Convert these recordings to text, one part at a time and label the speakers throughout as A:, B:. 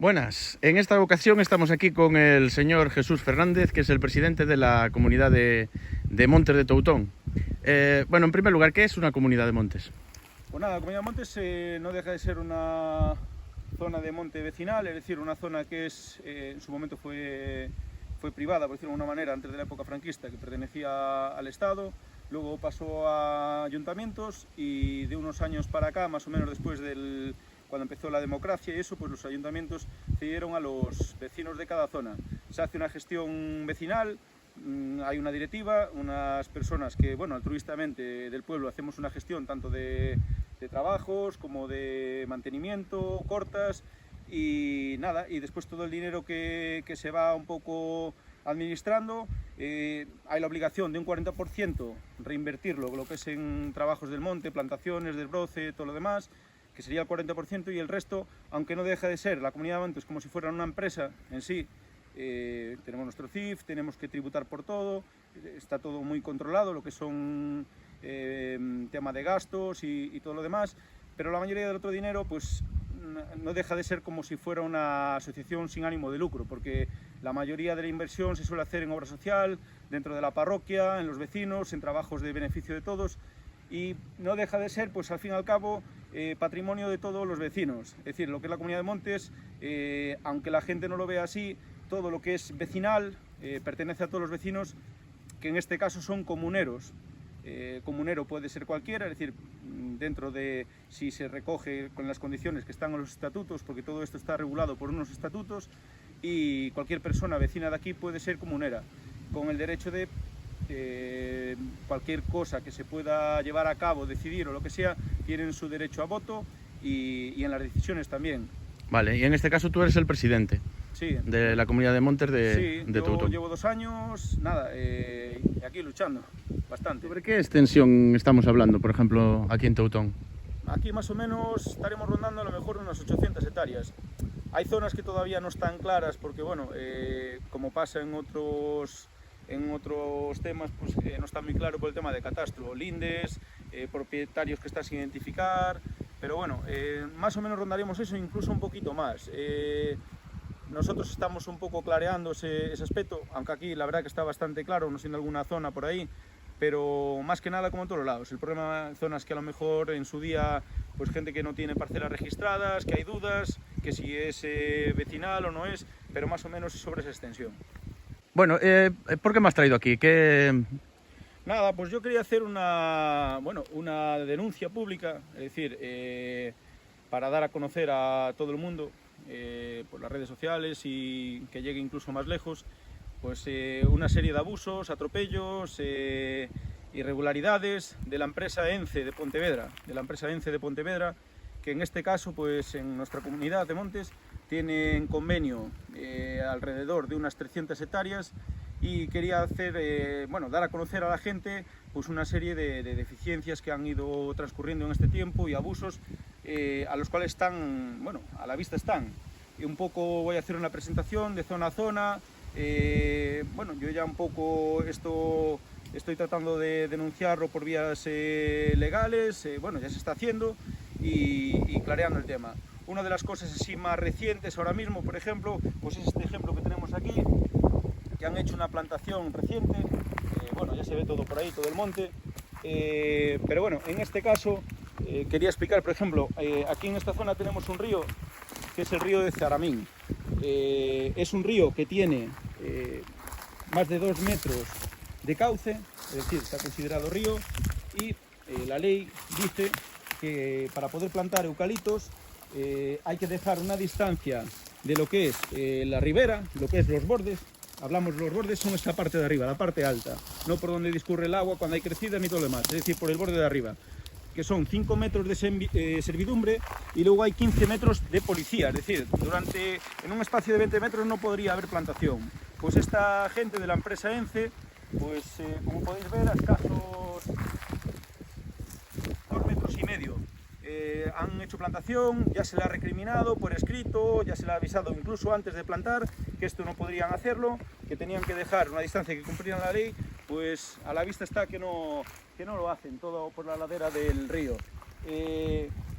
A: Buenas, en esta ocasión estamos aquí con el señor Jesús Fernández, que es el presidente de la comunidad de Montes de Toutón. Bueno, en primer lugar, ¿qué es una comunidad de montes?
B: Pues nada, la comunidad de montes no deja de ser una zona de monte vecinal, es decir, una zona que en su momento fue privada, por decirlo de alguna manera, antes de la época franquista, que pertenecía al Estado, luego pasó a ayuntamientos y de unos años para acá, más o menos después cuando empezó la democracia y eso, pues los ayuntamientos cedieron a los vecinos de cada zona. Se hace una gestión vecinal, hay una directiva, unas personas que, bueno, altruistamente del pueblo hacemos una gestión tanto de trabajos como de mantenimiento, cortas y nada, y después todo el dinero que se va un poco administrando, hay la obligación de un 40% reinvertirlo, lo que es en trabajos del monte, plantaciones, desbroce, todo lo demás, que sería el 40%, y el resto, aunque no deja de ser la comunidad de montes como si fuera una empresa en sí, tenemos nuestro CIF, tenemos que tributar por todo, está todo muy controlado, lo que son tema de gastos y todo lo demás, pero la mayoría del otro dinero pues no deja de ser como si fuera una asociación sin ánimo de lucro, porque la mayoría de la inversión se suele hacer en obra social, dentro de la parroquia, en los vecinos, en trabajos de beneficio de todos, y no deja de ser, pues al fin y al cabo, patrimonio de todos los vecinos. Es decir, lo que es la comunidad de montes, aunque la gente no lo vea así, todo lo que es vecinal pertenece a todos los vecinos, que en este caso son comuneros. Comunero puede ser cualquiera, es decir, dentro de si se recoge con las condiciones que están en los estatutos, porque todo esto está regulado por unos estatutos, y cualquier persona vecina de aquí puede ser comunera, con el derecho de cualquier cosa que se pueda llevar a cabo, decidir o lo que sea, tienen su derecho a voto y en las decisiones también.
A: Vale, y en este caso tú eres el presidente.
B: Sí,
A: de la comunidad de montes de Toutón.
B: Yo llevo 2 años, nada, aquí luchando bastante.
A: ¿Sobre qué extensión estamos hablando, por ejemplo, aquí en Toutón?
B: Aquí más o menos estaremos rondando a lo mejor unas 800 hectáreas. Hay zonas que todavía no están claras porque, bueno, como pasa en otros temas, pues no está muy claro por el tema de catastro, lindes, propietarios que están sin identificar, pero bueno, más o menos rondaremos eso, incluso un poquito más. Nosotros estamos un poco clareando ese aspecto, aunque aquí la verdad que está bastante claro, no siendo alguna zona por ahí, pero más que nada como en todos lados. El problema en zonas que a lo mejor en su día, pues gente que no tiene parcelas registradas, que hay dudas, que si es vecinal o no es, pero más o menos sobre esa extensión.
A: Bueno, ¿por qué me has traído aquí?
B: Nada, pues yo quería hacer una denuncia pública, es decir, para dar a conocer a todo el mundo, por las redes sociales y que llegue incluso más lejos, pues una serie de abusos, atropellos, irregularidades de la empresa ENCE de Pontevedra, que en este caso, pues en nuestra comunidad de montes, tienen convenio alrededor de unas 300 hectáreas y quería dar a conocer a la gente pues una serie de deficiencias que han ido transcurriendo en este tiempo y abusos a los cuales están, bueno, a la vista están. Y un poco voy a hacer una presentación de zona a zona. Bueno, yo ya un poco esto estoy tratando de denunciarlo por vías legales, bueno, ya se está haciendo y clareando el tema. Una de las cosas así más recientes ahora mismo, por ejemplo, pues es este ejemplo que tenemos aquí, que han hecho una plantación reciente, bueno, ya se ve todo por ahí, todo el monte, pero bueno, en este caso quería explicar, por ejemplo, aquí en esta zona tenemos un río, que es el río de Zaramín. Es un río que tiene más de 2 metros de cauce, es decir, está considerado río, y la ley dice que para poder plantar eucaliptos hay que dejar una distancia de lo que es la ribera, lo que es los bordes. Hablamos, los bordes son esta parte de arriba, la parte alta, no por donde discurre el agua cuando hay crecida ni todo lo demás, es decir, por el borde de arriba, que son 5 metros de servidumbre y luego hay 15 metros de policía, es decir, en un espacio de 20 metros no podría haber plantación. Pues esta gente de la empresa ENCE, pues como podéis ver, a escasos 2,5 metros han hecho plantación, ya se le ha recriminado por escrito, ya se le ha avisado incluso antes de plantar que esto no podrían hacerlo, que tenían que dejar una distancia que cumplieran la ley, pues a la vista está que no lo hacen, todo por la ladera del río.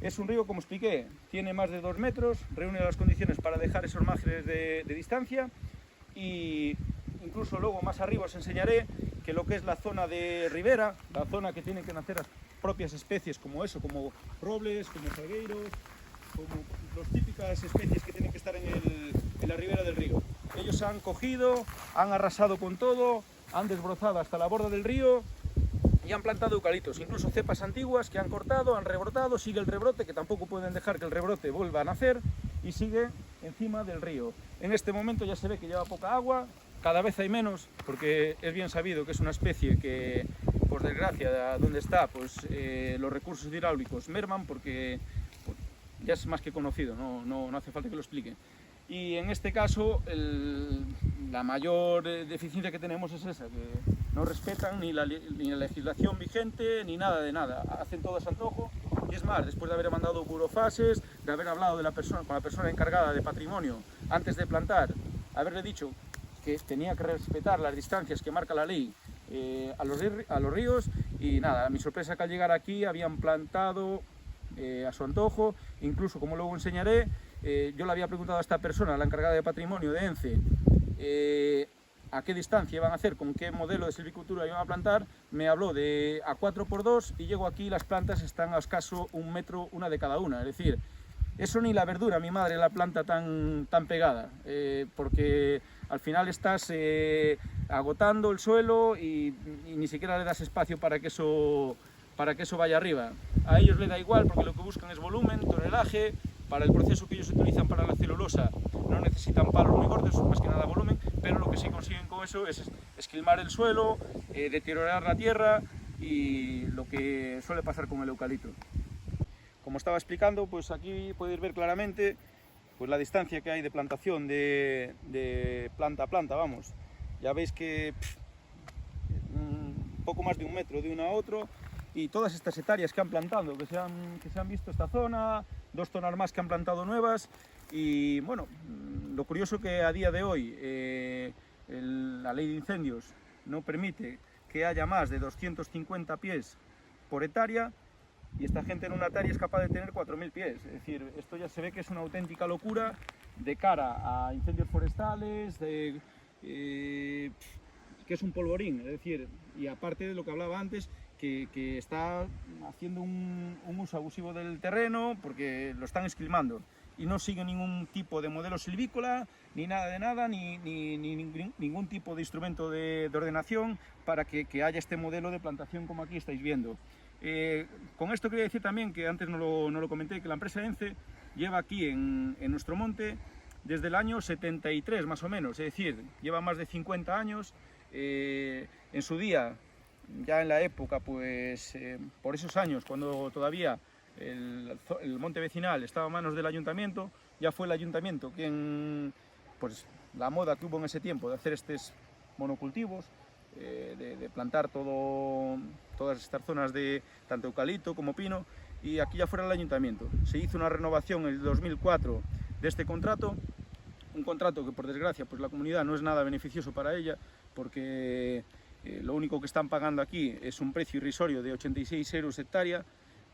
B: Es un río, como expliqué, tiene más de 2 metros, reúne las condiciones para dejar esos márgenes de distancia, y incluso luego más arriba os enseñaré que lo que es la zona de ribera, la zona que tienen que nacer las propias especies como robles, como salgueiros, como las típicas especies que tienen que estar en la ribera del río. Ellos han cogido, han arrasado con todo, han desbrozado hasta la borda del río y han plantado eucaliptos, incluso cepas antiguas que han cortado, han rebrotado, sigue el rebrote, que tampoco pueden dejar que el rebrote vuelva a nacer, y sigue encima del río. En este momento ya se ve que lleva poca agua, cada vez hay menos, porque es bien sabido que es una especie que, por desgracia, donde está, pues los recursos hidráulicos merman, porque pues, ya es más que conocido, no hace falta que lo explique. Y en este caso, la mayor deficiencia que tenemos es esa, que no respetan ni la legislación vigente, ni nada de nada. Hacen todo a su antojo. Y es más, después de haber mandado burofases, de haber hablado con la persona encargada de patrimonio antes de plantar, haberle dicho que tenía que respetar las distancias que marca la ley a los ríos, y nada, a mi sorpresa que al llegar aquí habían plantado a su antojo, incluso, como luego enseñaré, yo le había preguntado a esta persona, la encargada de patrimonio de ENCE, a qué distancia iban a hacer, con qué modelo de silvicultura iban a plantar. Me habló de a 4×2 y llego aquí, las plantas están a escaso 1 metro una de cada una, es decir, eso ni la verdura, mi madre la planta tan pegada, porque al final estás agotando el suelo y ni siquiera le das espacio para que eso vaya arriba. A ellos les da igual, porque lo que buscan es volumen, tonelaje. Para el proceso que ellos utilizan para la celulosa no necesitan palos muy gordos, más que nada volumen, pero lo que sí consiguen con eso es esquilmar el suelo, deteriorar la tierra, y lo que suele pasar con el eucalipto. Como estaba explicando, pues aquí podéis ver claramente pues la distancia que hay de plantación de planta a planta, vamos. Ya veis que un poco más de 1 metro de uno a otro, y todas estas hectáreas que han plantado, que se han visto esta zona, 2 zonas más que han plantado nuevas. Y bueno, lo curioso que a día de hoy la ley de incendios no permite que haya más de 250 pies por hectárea, y esta gente en una hectárea es capaz de tener 4.000 pies. Es decir, esto ya se ve que es una auténtica locura de cara a incendios forestales, que es un polvorín, es decir, y aparte de lo que hablaba antes, que está haciendo un uso abusivo del terreno, porque lo están esquilmando y no sigue ningún tipo de modelo silvícola, ni nada de nada, ni ningún tipo de instrumento de ordenación para que haya este modelo de plantación como aquí estáis viendo. Con esto quería decir también, que antes no lo comenté, que la empresa ENCE lleva aquí en nuestro monte desde el año 73 más o menos, es decir, lleva más de 50 años. En su día, ya en la época, pues por esos años, cuando todavía el monte vecinal estaba en manos del ayuntamiento, ya fue el ayuntamiento quien, pues la moda que hubo en ese tiempo de hacer estos monocultivos, de plantar todas estas zonas de tanto eucalipto como pino, y aquí ya fuera el ayuntamiento. Se hizo una renovación en el 2004 de este contrato, un contrato que por desgracia pues la comunidad no es nada beneficioso para ella, porque lo único que están pagando aquí es un precio irrisorio de 86 euros hectárea,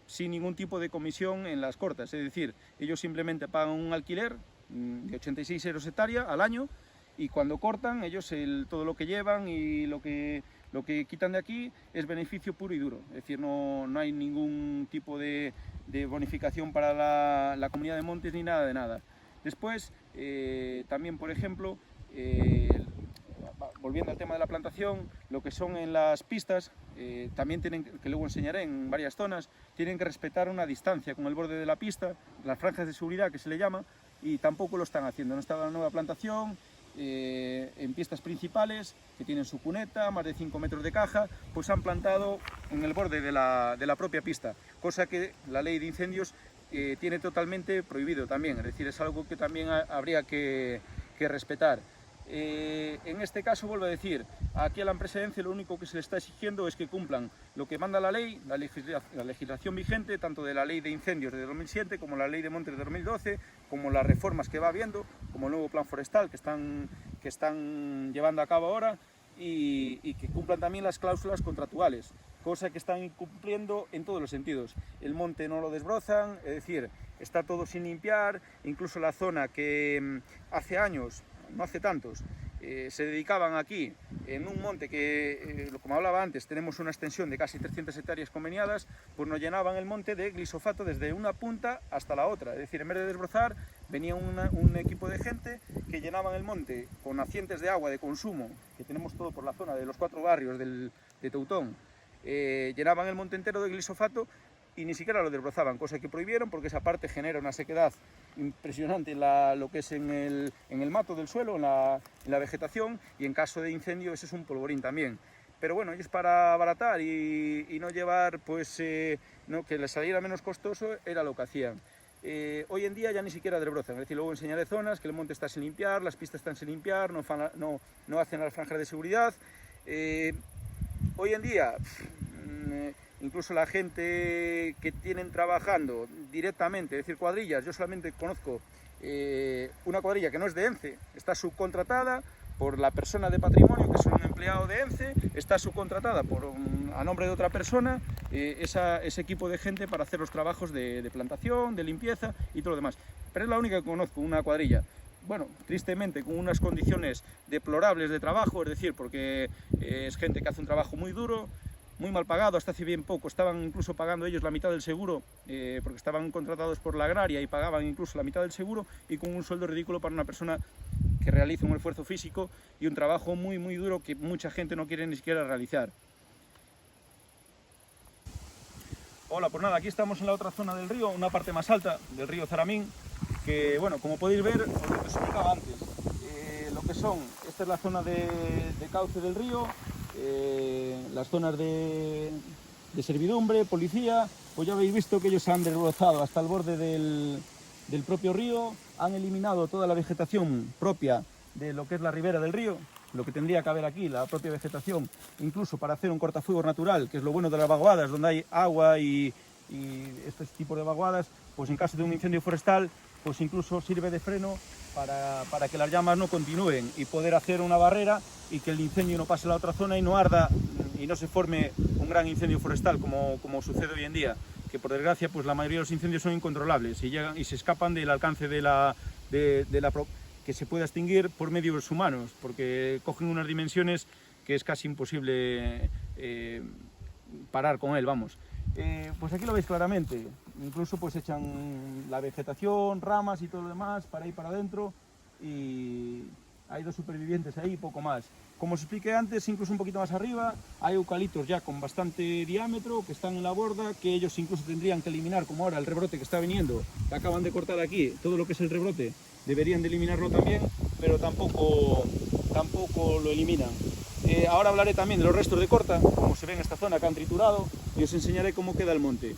B: sin ningún tipo de comisión en las cortas. Es decir, ellos simplemente pagan un alquiler de 86 euros hectárea al año, y cuando cortan, ellos todo lo que llevan y lo que quitan de aquí es beneficio puro y duro. Es decir, no hay ningún tipo de bonificación para la comunidad de montes ni nada de nada. Después, también, por ejemplo, volviendo al tema de la plantación, lo que son en las pistas, también tienen, que luego enseñaré en varias zonas, tienen que respetar una distancia con el borde de la pista, las franjas de seguridad que se le llama, y tampoco lo están haciendo. No está la nueva plantación. En pistas principales, que tienen su cuneta, más de 5 metros de caja, pues han plantado en el borde de la propia pista, cosa que la ley de incendios tiene totalmente prohibido también. Es decir, es algo que también habría que respetar. En este caso, vuelvo a decir, aquí a la empresa ENCE lo único que se le está exigiendo es que cumplan lo que manda la ley, la legislación vigente, tanto de la ley de incendios de 2007 como la ley de montes de 2012, como las reformas que va habiendo, como el nuevo plan forestal que están llevando a cabo ahora, y que cumplan también las cláusulas contractuales. cosa que están incumpliendo en todos los sentidos. El monte no lo desbrozan, es decir, está todo sin limpiar, incluso la zona que hace años, no hace tantos, se dedicaban aquí, en un monte que, como hablaba antes, tenemos una extensión de casi 300 hectáreas conveniadas, pues nos llenaban el monte de glisofato desde una punta hasta la otra. Es decir, en vez de desbrozar, venía un equipo de gente que llenaban el monte con nacientes de agua de consumo, que tenemos todo por la zona de los 4 barrios de Teutón. Llenaban el monte entero de glisofato y ni siquiera lo desbrozaban, cosa que prohibieron porque esa parte genera una sequedad impresionante en lo que es en el mato del suelo, en la vegetación, y en caso de incendio ese es un polvorín también. Pero bueno, ellos para abaratar y no llevar, pues, no, que les saliera menos costoso, era lo que hacían. Hoy en día ya ni siquiera desbrozan, es decir, luego enseñaré zonas que el monte está sin limpiar, las pistas están sin limpiar, no hacen las franjas de seguridad. Hoy en día, incluso la gente que tienen trabajando directamente, es decir, cuadrillas, yo solamente conozco una cuadrilla que no es de ENCE, está subcontratada por la persona de patrimonio, que es un empleado de ENCE, está subcontratada a nombre de otra persona, ese equipo de gente para hacer los trabajos de plantación, de limpieza y todo lo demás. Pero es la única que conozco, una cuadrilla. Bueno, tristemente con unas condiciones deplorables de trabajo, es decir, porque es gente que hace un trabajo muy duro, muy mal pagado, hasta hace bien poco estaban incluso pagando ellos la mitad del seguro, porque estaban contratados por la agraria y pagaban incluso la mitad del seguro, y con un sueldo ridículo para una persona que realiza un esfuerzo físico y un trabajo muy muy duro que mucha gente no quiere ni siquiera realizar. Hola, pues nada, aquí estamos en la otra zona del río, una parte más alta del río Zaramín, que bueno, como podéis ver, os explicaba antes, lo que son, esta es la zona de cauce del río, las zonas de servidumbre, policía, pues ya habéis visto que ellos han desbrozado hasta el borde del propio río, han eliminado toda la vegetación propia de lo que es la ribera del río, lo que tendría que haber aquí, la propia vegetación, incluso para hacer un cortafuegos natural, que es lo bueno de las vaguadas, donde hay agua y este tipo de vaguadas, pues en caso de un incendio forestal, pues incluso sirve de freno para que las llamas no continúen y poder hacer una barrera y que el incendio no pase a la otra zona y no arda y no se forme un gran incendio forestal como sucede hoy en día, que por desgracia pues la mayoría de los incendios son incontrolables y llegan y se escapan del alcance que se pueda extinguir por medios humanos, porque cogen unas dimensiones que es casi imposible parar con él, vamos. Pues aquí lo veis claramente, incluso pues echan la vegetación, ramas y todo lo demás para ir para adentro, y hay 2 supervivientes ahí, poco más. Como os expliqué antes, incluso un poquito más arriba, hay eucaliptos ya con bastante diámetro que están en la borda, que ellos incluso tendrían que eliminar, como ahora el rebrote que está viniendo, que acaban de cortar aquí, todo lo que es el rebrote, deberían de eliminarlo también, pero tampoco lo eliminan. Ahora hablaré también de los restos de corta, como se ve en esta zona que han triturado, y os enseñaré cómo queda el monte.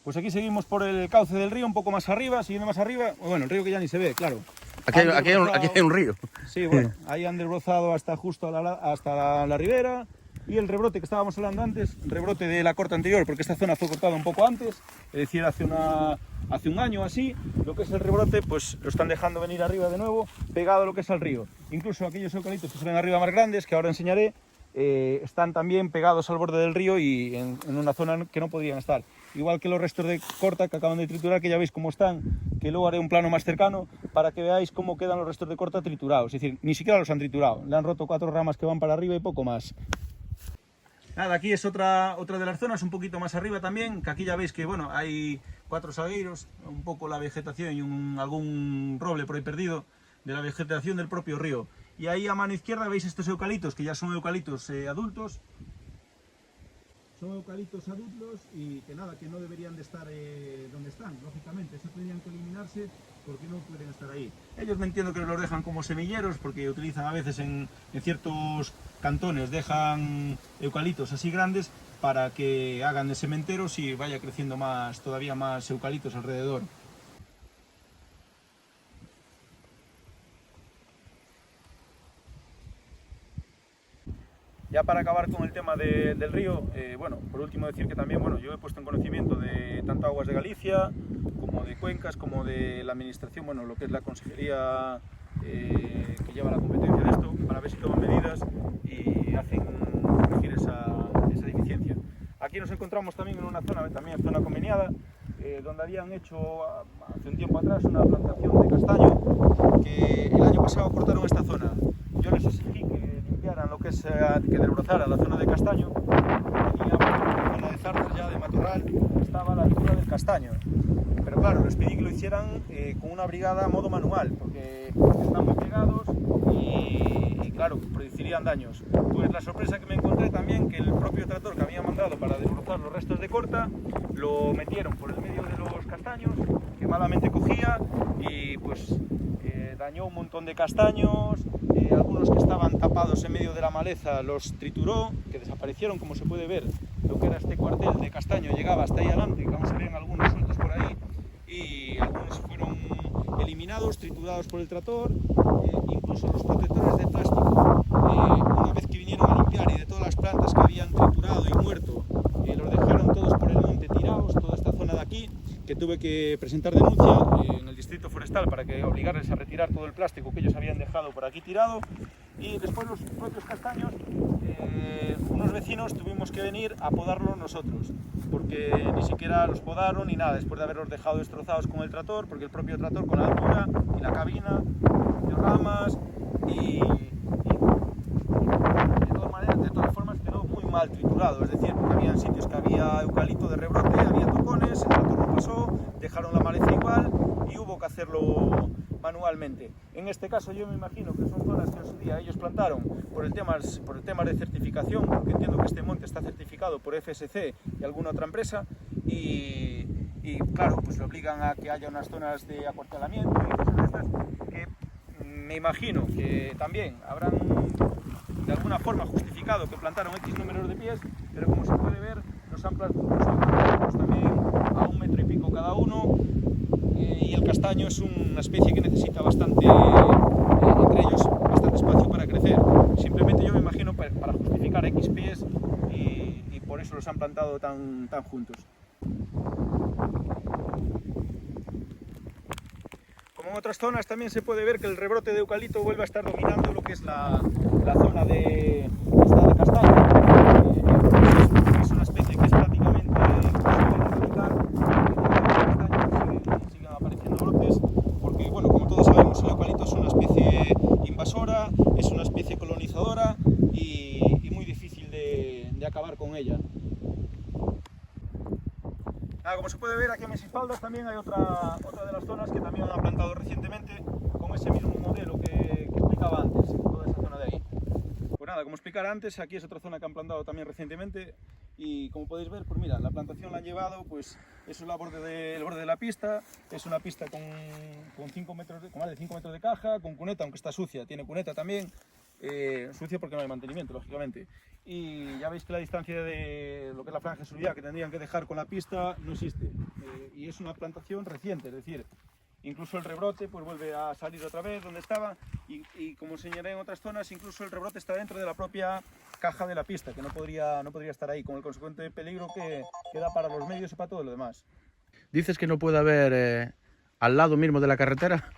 B: Pues aquí seguimos por el cauce del río, un poco más arriba, siguiendo más arriba, bueno, el río que ya ni se ve, claro.
A: Aquí hay un río.
B: Sí, bueno, ahí han desbrozado hasta justo hasta la ribera, y el rebrote que estábamos hablando antes, el rebrote de la corta anterior, porque esta zona fue cortada un poco antes, es decir, hace un año así, lo que es el rebrote, pues lo están dejando venir arriba de nuevo, pegado a lo que es al río. Incluso aquellos eucaliptos que se ven arriba más grandes, que ahora enseñaré, están también pegados al borde del río y en una zona que no podrían estar. Igual que los restos de corta que acaban de triturar, que ya veis cómo están, que luego haré un plano más cercano para que veáis cómo quedan los restos de corta triturados. Es decir, ni siquiera los han triturado, le han roto 4 ramas que van para arriba y poco más. Nada, aquí es otra de las zonas, un poquito más arriba también, que aquí ya veis que bueno, hay 4 salgueiros, un poco la vegetación y algún roble por ahí perdido de la vegetación del propio río. Y ahí a mano izquierda veis estos eucaliptos, que ya son eucaliptos adultos. Son eucaliptos adultos y que nada, que no deberían de estar donde están, lógicamente. Eso tendrían que eliminarse porque no pueden estar ahí. Ellos me entiendo que los dejan como semilleros porque utilizan a veces en ciertos cantones, dejan eucaliptos así grandes para que hagan de sementeros y vaya creciendo todavía más eucaliptos alrededor. Ya para acabar con el tema del río, bueno, por último decir que también, bueno, yo he puesto en conocimiento de tanto Aguas de Galicia, como de Cuencas, como de la administración, bueno, lo que es la consejería que lleva la competencia de esto, para ver si toman medidas y hacen corregir esa deficiencia. aquí nos encontramos también en una zona, también zona conveniada, donde habían hecho hace un tiempo atrás una plantación de castaño, que el año pasado cortaron esta zona. Yo les exigí que limpiaran lo que es, que desbrozaran la zona de castaño, y la zona de zarzas ya de matorral estaba a la altura del castaño. Pero claro, les pedí que lo hicieran con una brigada a modo manual, porque están muy pegados y claro, producirían daños. Pues la sorpresa que me encontré también, que el propio tractor que había mandado para desbrozar los restos de corta, lo metieron por el medio de los castaños, que malamente cogía, y pues dañó un montón de castaños, algunos que estaban tapados en medio de la maleza los trituró, que desaparecieron, como se puede ver. Lo que era este cuartel de castaño llegaba hasta ahí adelante, que aún se ven algunos sueltos por ahí, y algunos fueron eliminados, triturados por el tractor, incluso los protectores de plástico, una vez que vinieron a limpiar y de todas las plantas que habían triturado y muerto, los dejaron todos por el monte tirados, toda esta zona de aquí, que tuve que presentar denuncia en el distrito forestal para que obligarles a retirar todo el plástico que ellos habían dejado por aquí tirado. Y después los propios castaños, unos vecinos tuvimos que venir a podarlos nosotros, porque ni siquiera los podaron ni nada, después de haberlos dejado destrozados con el tractor, porque el propio tractor con la altura y la cabina, de ramas y de todas formas quedó muy mal triturado, es decir, porque había sitios que había eucalipto de rebrote, había tocones, el tractor no pasó, dejaron la maleza igual y hubo que hacerlo manualmente. En este caso yo me imagino que son zonas que en su día ellos plantaron por el tema de certificación, porque entiendo que este monte está certificado por FSC y alguna otra empresa, y claro, pues le obligan a que haya unas zonas de acuartelamiento y cosas de estas que me imagino que también habrán de alguna forma justificado que plantaron X números de pies, pero como se puede ver nos han plantado también a 1,5 metros cada uno, y el castaño es una especie que necesita bastante, entre ellos, bastante espacio para crecer. Simplemente yo me imagino para justificar X pies, y por eso los han plantado tan juntos. Como en otras zonas también se puede ver que el rebrote de eucalipto vuelve a estar dominando lo que es la zona de castaño. Es una especie que es prácticamente imposible de erradicar. Siguen apareciendo brotes, porque bueno, como todos sabemos, el eucalipto es una especie invasora, es una especie colonizadora y muy difícil de acabar con ella. Como se puede ver aquí a mis espaldas también hay otra de las zonas que también han plantado recientemente con ese mismo modelo que explicaba antes, toda esa zona de ahí. Pues nada, como explicara antes, aquí es otra zona que han plantado también recientemente, y como podéis ver, pues mira, la plantación la han llevado, pues eso es el borde de la pista, es una pista con más de 5 metros de caja, con cuneta, aunque está sucia, tiene cuneta también, sucia porque no hay mantenimiento, lógicamente. Y ya veis que la distancia de lo que es la franja de seguridad que tendrían que dejar con la pista no existe, y es una plantación reciente, es decir, incluso el rebrote pues vuelve a salir otra vez donde estaba, y como señalé en otras zonas, incluso el rebrote está dentro de la propia caja de la pista, que no podría estar ahí, con el consecuente peligro que da para los medios y para todo lo demás.
A: ¿Dices que no puede haber al lado mismo de la carretera?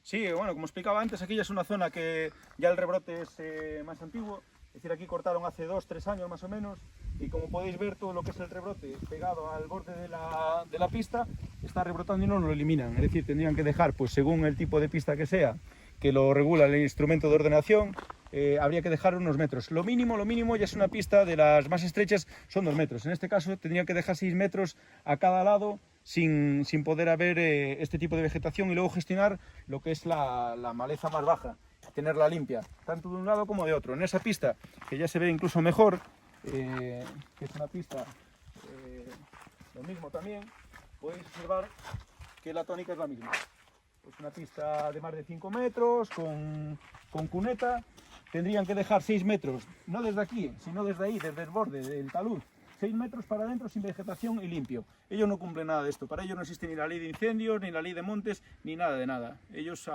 B: Sí, bueno, como explicaba antes, aquí ya es una zona que ya el rebrote es más antiguo. Es decir, aquí cortaron hace 2-3 años más o menos, y como podéis ver, todo lo que es el rebrote pegado al borde de la pista está rebrotando y no lo eliminan. Es decir, tendrían que dejar, pues según el tipo de pista que sea, que lo regula el instrumento de ordenación, habría que dejar unos metros. Lo mínimo, ya es una pista de las más estrechas, son 2 metros. En este caso tendrían que dejar 6 metros a cada lado sin poder haber este tipo de vegetación, y luego gestionar lo que es la maleza más baja, tenerla limpia, tanto de un lado como de otro. En esa pista, que ya se ve incluso mejor, que es una pista, lo mismo también, podéis observar que la tónica es la misma. Es una pista de más de 5 metros, con cuneta. Tendrían que dejar 6 metros, no desde aquí, sino desde ahí, desde el borde del talud, 6 metros para adentro sin vegetación y limpio. Ellos no cumplen nada de esto, para ellos no existe ni la ley de incendios, ni la ley de montes, ni nada de nada. Ellos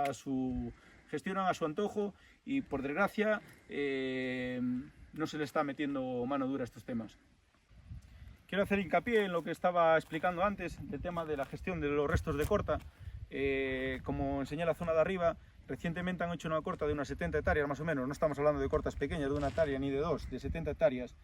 B: gestionan a su antojo, y por desgracia no se le está metiendo mano dura a estos temas. Quiero hacer hincapié en lo que estaba explicando antes, del tema de la gestión de los restos de corta. Como enseñé en la zona de arriba, recientemente han hecho una corta de unas 70 hectáreas más o menos, no estamos hablando de cortas pequeñas de 1 hectárea ni de 2, de 70 hectáreas.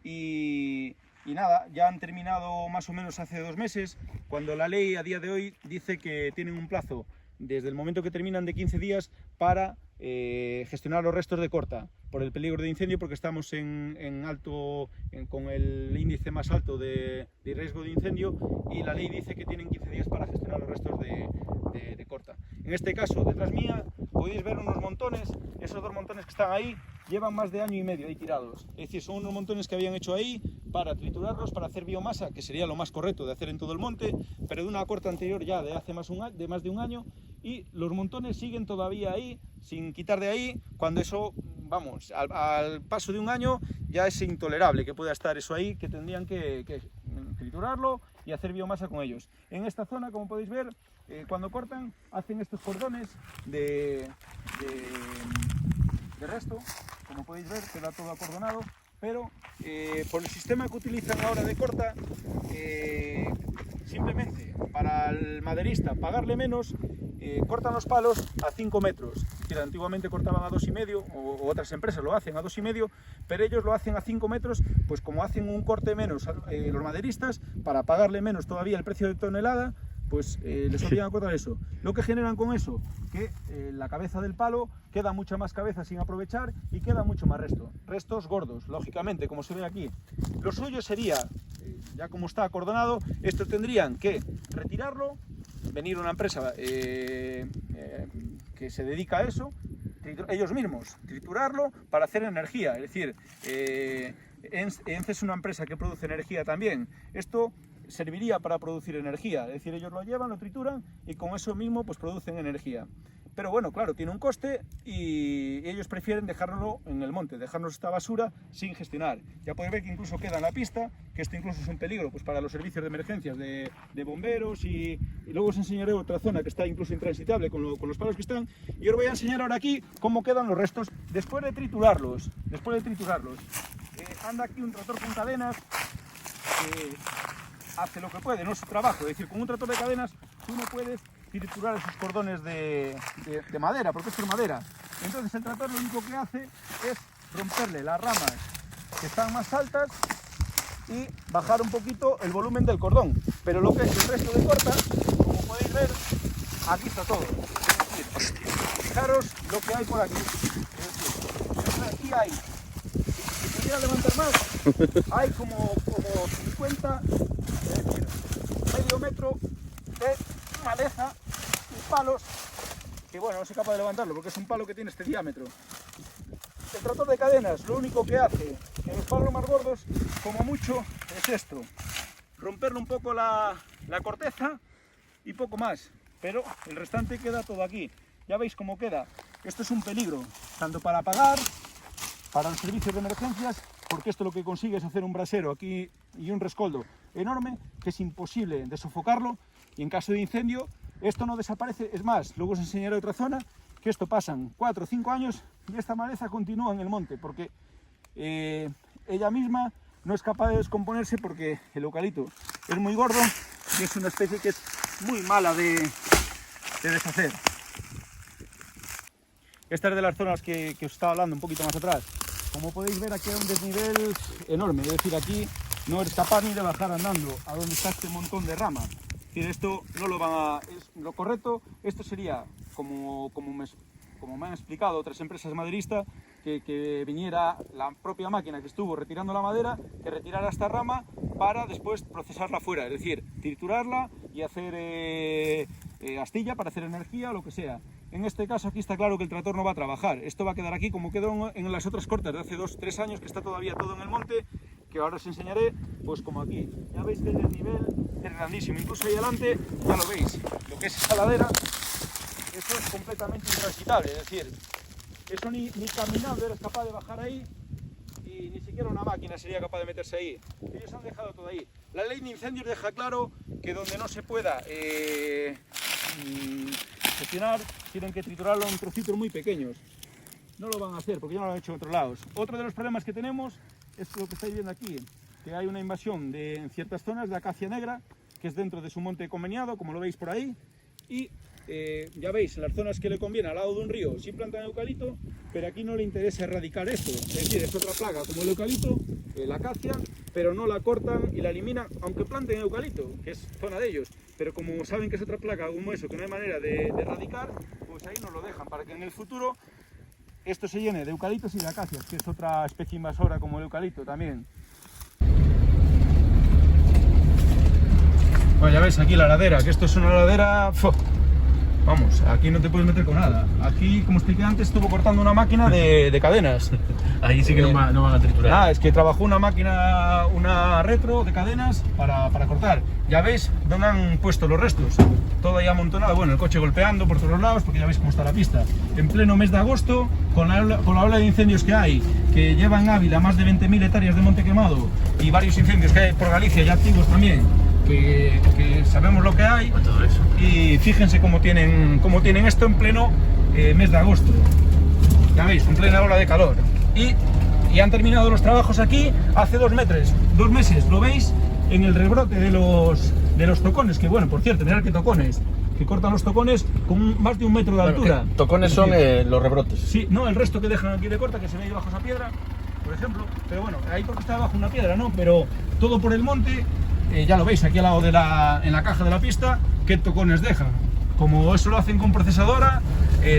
B: y nada, ya han terminado más o menos hace 2 meses, cuando la ley a día de hoy dice que tienen un plazo desde el momento que terminan de 15 días para gestionar los restos de corta por el peligro de incendio, porque estamos con el índice más alto de riesgo de incendio, y la ley dice que tienen 15 días para gestionar los restos de corta. En este caso, detrás mía, podéis ver unos montones. Esos 2 montones que están ahí llevan más de 1 año y medio ahí tirados. Es decir, son unos montones que habían hecho ahí para triturarlos, para hacer biomasa, que sería lo más correcto de hacer en todo el monte, pero de una corta anterior ya de hace más de 1 año, y los montones siguen todavía ahí, sin quitar de ahí, cuando eso, vamos, al paso de 1 año ya es intolerable que pueda estar eso ahí, que tendrían que triturarlo y hacer biomasa con ellos. En esta zona, como podéis ver, cuando cortan, hacen estos cordones de resto, como podéis ver, queda todo acordonado, pero por el sistema que utilizan ahora de corta, simplemente para el maderista pagarle menos, cortan los palos a 5 metros. Es decir, antiguamente cortaban a 2,5, o otras empresas lo hacen a 2,5, pero ellos lo hacen a 5 metros, pues como hacen un corte menos los maderistas, para pagarle menos todavía el precio de tonelada, pues les obligan a cortar eso. Lo que generan con eso, que la cabeza del palo queda mucha más cabeza sin aprovechar y queda mucho más resto. Restos gordos, lógicamente, como se ve aquí. Lo suyo sería, ya como está acordonado, esto tendrían que retirarlo, venir una empresa que se dedica a eso, ellos mismos, triturarlo para hacer energía. Es decir, ENCE es una empresa que produce energía también. Esto serviría para producir energía, es decir, ellos lo llevan, lo trituran y con eso mismo pues producen energía. Pero bueno, claro, tiene un coste y ellos prefieren dejarlo en el monte, dejarnos esta basura sin gestionar. Ya podéis ver que incluso queda en la pista, que esto incluso es un peligro pues para los servicios de emergencias de bomberos, y luego os enseñaré otra zona que está incluso intransitable con los palos que están, y os voy a enseñar ahora aquí cómo quedan los restos después de triturarlos. Anda aquí un tractor con cadenas, hace lo que puede, no es su trabajo. Es decir, con un tractor de cadenas tú no puedes triturar esos cordones de madera, porque esto es madera. Entonces el tractor lo único que hace es romperle las ramas que están más altas y bajar un poquito el volumen del cordón. Pero lo que es el resto de corta, como podéis ver, aquí está todo. Es decir, fijaros lo que hay por aquí. Es decir, aquí hay, si pudiera levantar más, hay como 50, es decir, medio metro de maleza y palos, que bueno, no soy capaz de levantarlo porque es un palo que tiene este diámetro. El tractor de cadenas lo único que hace en los palos más gordos, como mucho, es esto: romperle un poco la corteza y poco más, pero el restante queda todo aquí. Ya veis cómo queda. Esto es un peligro, tanto para apagar, para los servicios de emergencias, porque esto lo que consigue es hacer un brasero aquí y un rescoldo enorme, que es imposible de sofocarlo, y en caso de incendio esto no desaparece. Es más, luego os enseñaré otra zona, que esto pasan 4 o 5 años y esta maleza continúa en el monte, porque ella misma no es capaz de descomponerse, porque el eucalipto es muy gordo y es una especie que es muy mala de deshacer. Esta es de las zonas que os estaba hablando un poquito más atrás. Como podéis ver, aquí hay un desnivel enorme, es decir, aquí no eres capaz ni de bajar andando a donde está este montón de rama. Es decir, esto no lo van a... Es lo correcto, esto sería, como me han explicado otras empresas maderistas, que viniera la propia máquina que estuvo retirando la madera, que retirara esta rama para después procesarla fuera, es decir, triturarla y hacer astilla para hacer energía o lo que sea. En este caso aquí está claro que el tractor no va a trabajar. Esto va a quedar aquí como quedó en las otras cortas de hace 2 o 3 años, que está todavía todo en el monte, que ahora os enseñaré, pues como aquí. Ya veis que el desnivel es grandísimo, incluso ahí adelante, ya lo veis, lo que es esa ladera, eso es completamente intransitable, es decir, eso ni caminando eres capaz de bajar ahí, y ni siquiera una máquina sería capaz de meterse ahí. Ellos han dejado todo ahí. La ley de incendios deja claro que donde no se pueda gestionar, tienen que triturarlo en trocitos muy pequeños. No lo van a hacer porque ya lo han hecho en otros lados. Otro de los problemas que tenemos es lo que estáis viendo aquí, que hay una invasión en ciertas zonas de acacia negra, que es dentro de su monte conveniado, como lo veis por ahí, y ya veis, en las zonas que le conviene al lado de un río sí plantan eucalipto, pero aquí no le interesa erradicar esto, es decir, es otra plaga como el eucalipto, la acacia, pero no la cortan y la eliminan, aunque planten eucalipto, que es zona de ellos, pero como saben que es otra plaga como eso, que no hay manera de erradicar, pues ahí nos lo dejan, para que en el futuro esto se llene de eucaliptos y de acacias, que es otra especie invasora como el eucalipto también. Bueno, ya ves aquí la ladera, que esto es una ladera... Vamos, aquí no te puedes meter con nada. Aquí, como expliqué antes, estuvo cortando una máquina de cadenas.
A: Ahí sí que no van a triturar.
B: Ah, es que trabajó una máquina, una retro de cadenas para cortar. Ya veis dónde han puesto los restos. Todo ahí amontonado, bueno, el coche golpeando por todos lados, porque ya veis cómo está la pista. En pleno mes de agosto, con la ola de incendios que hay, que lleva en Ávila más de 20.000 hectáreas de monte quemado, y varios incendios que hay por Galicia y activos también, que sabemos lo que hay,
A: Todo eso.
B: y fíjense cómo tienen esto en pleno mes de agosto. Ya veis, en plena ola de calor. Y han terminado los trabajos aquí hace 2 meses, ¿lo veis? En el rebrote de los tocones, que bueno, por cierto, mirad qué tocones, que cortan los tocones con más de 1 metro de altura.
A: Tocones son los rebrotes.
B: Sí, no, el resto que dejan aquí de corta, que se ve ahí bajo esa piedra, por ejemplo, pero bueno, ahí porque está bajo una piedra, ¿no? Pero todo por el monte, ya lo veis aquí al lado en la caja de la pista, qué tocones dejan. Como eso lo hacen con procesadora,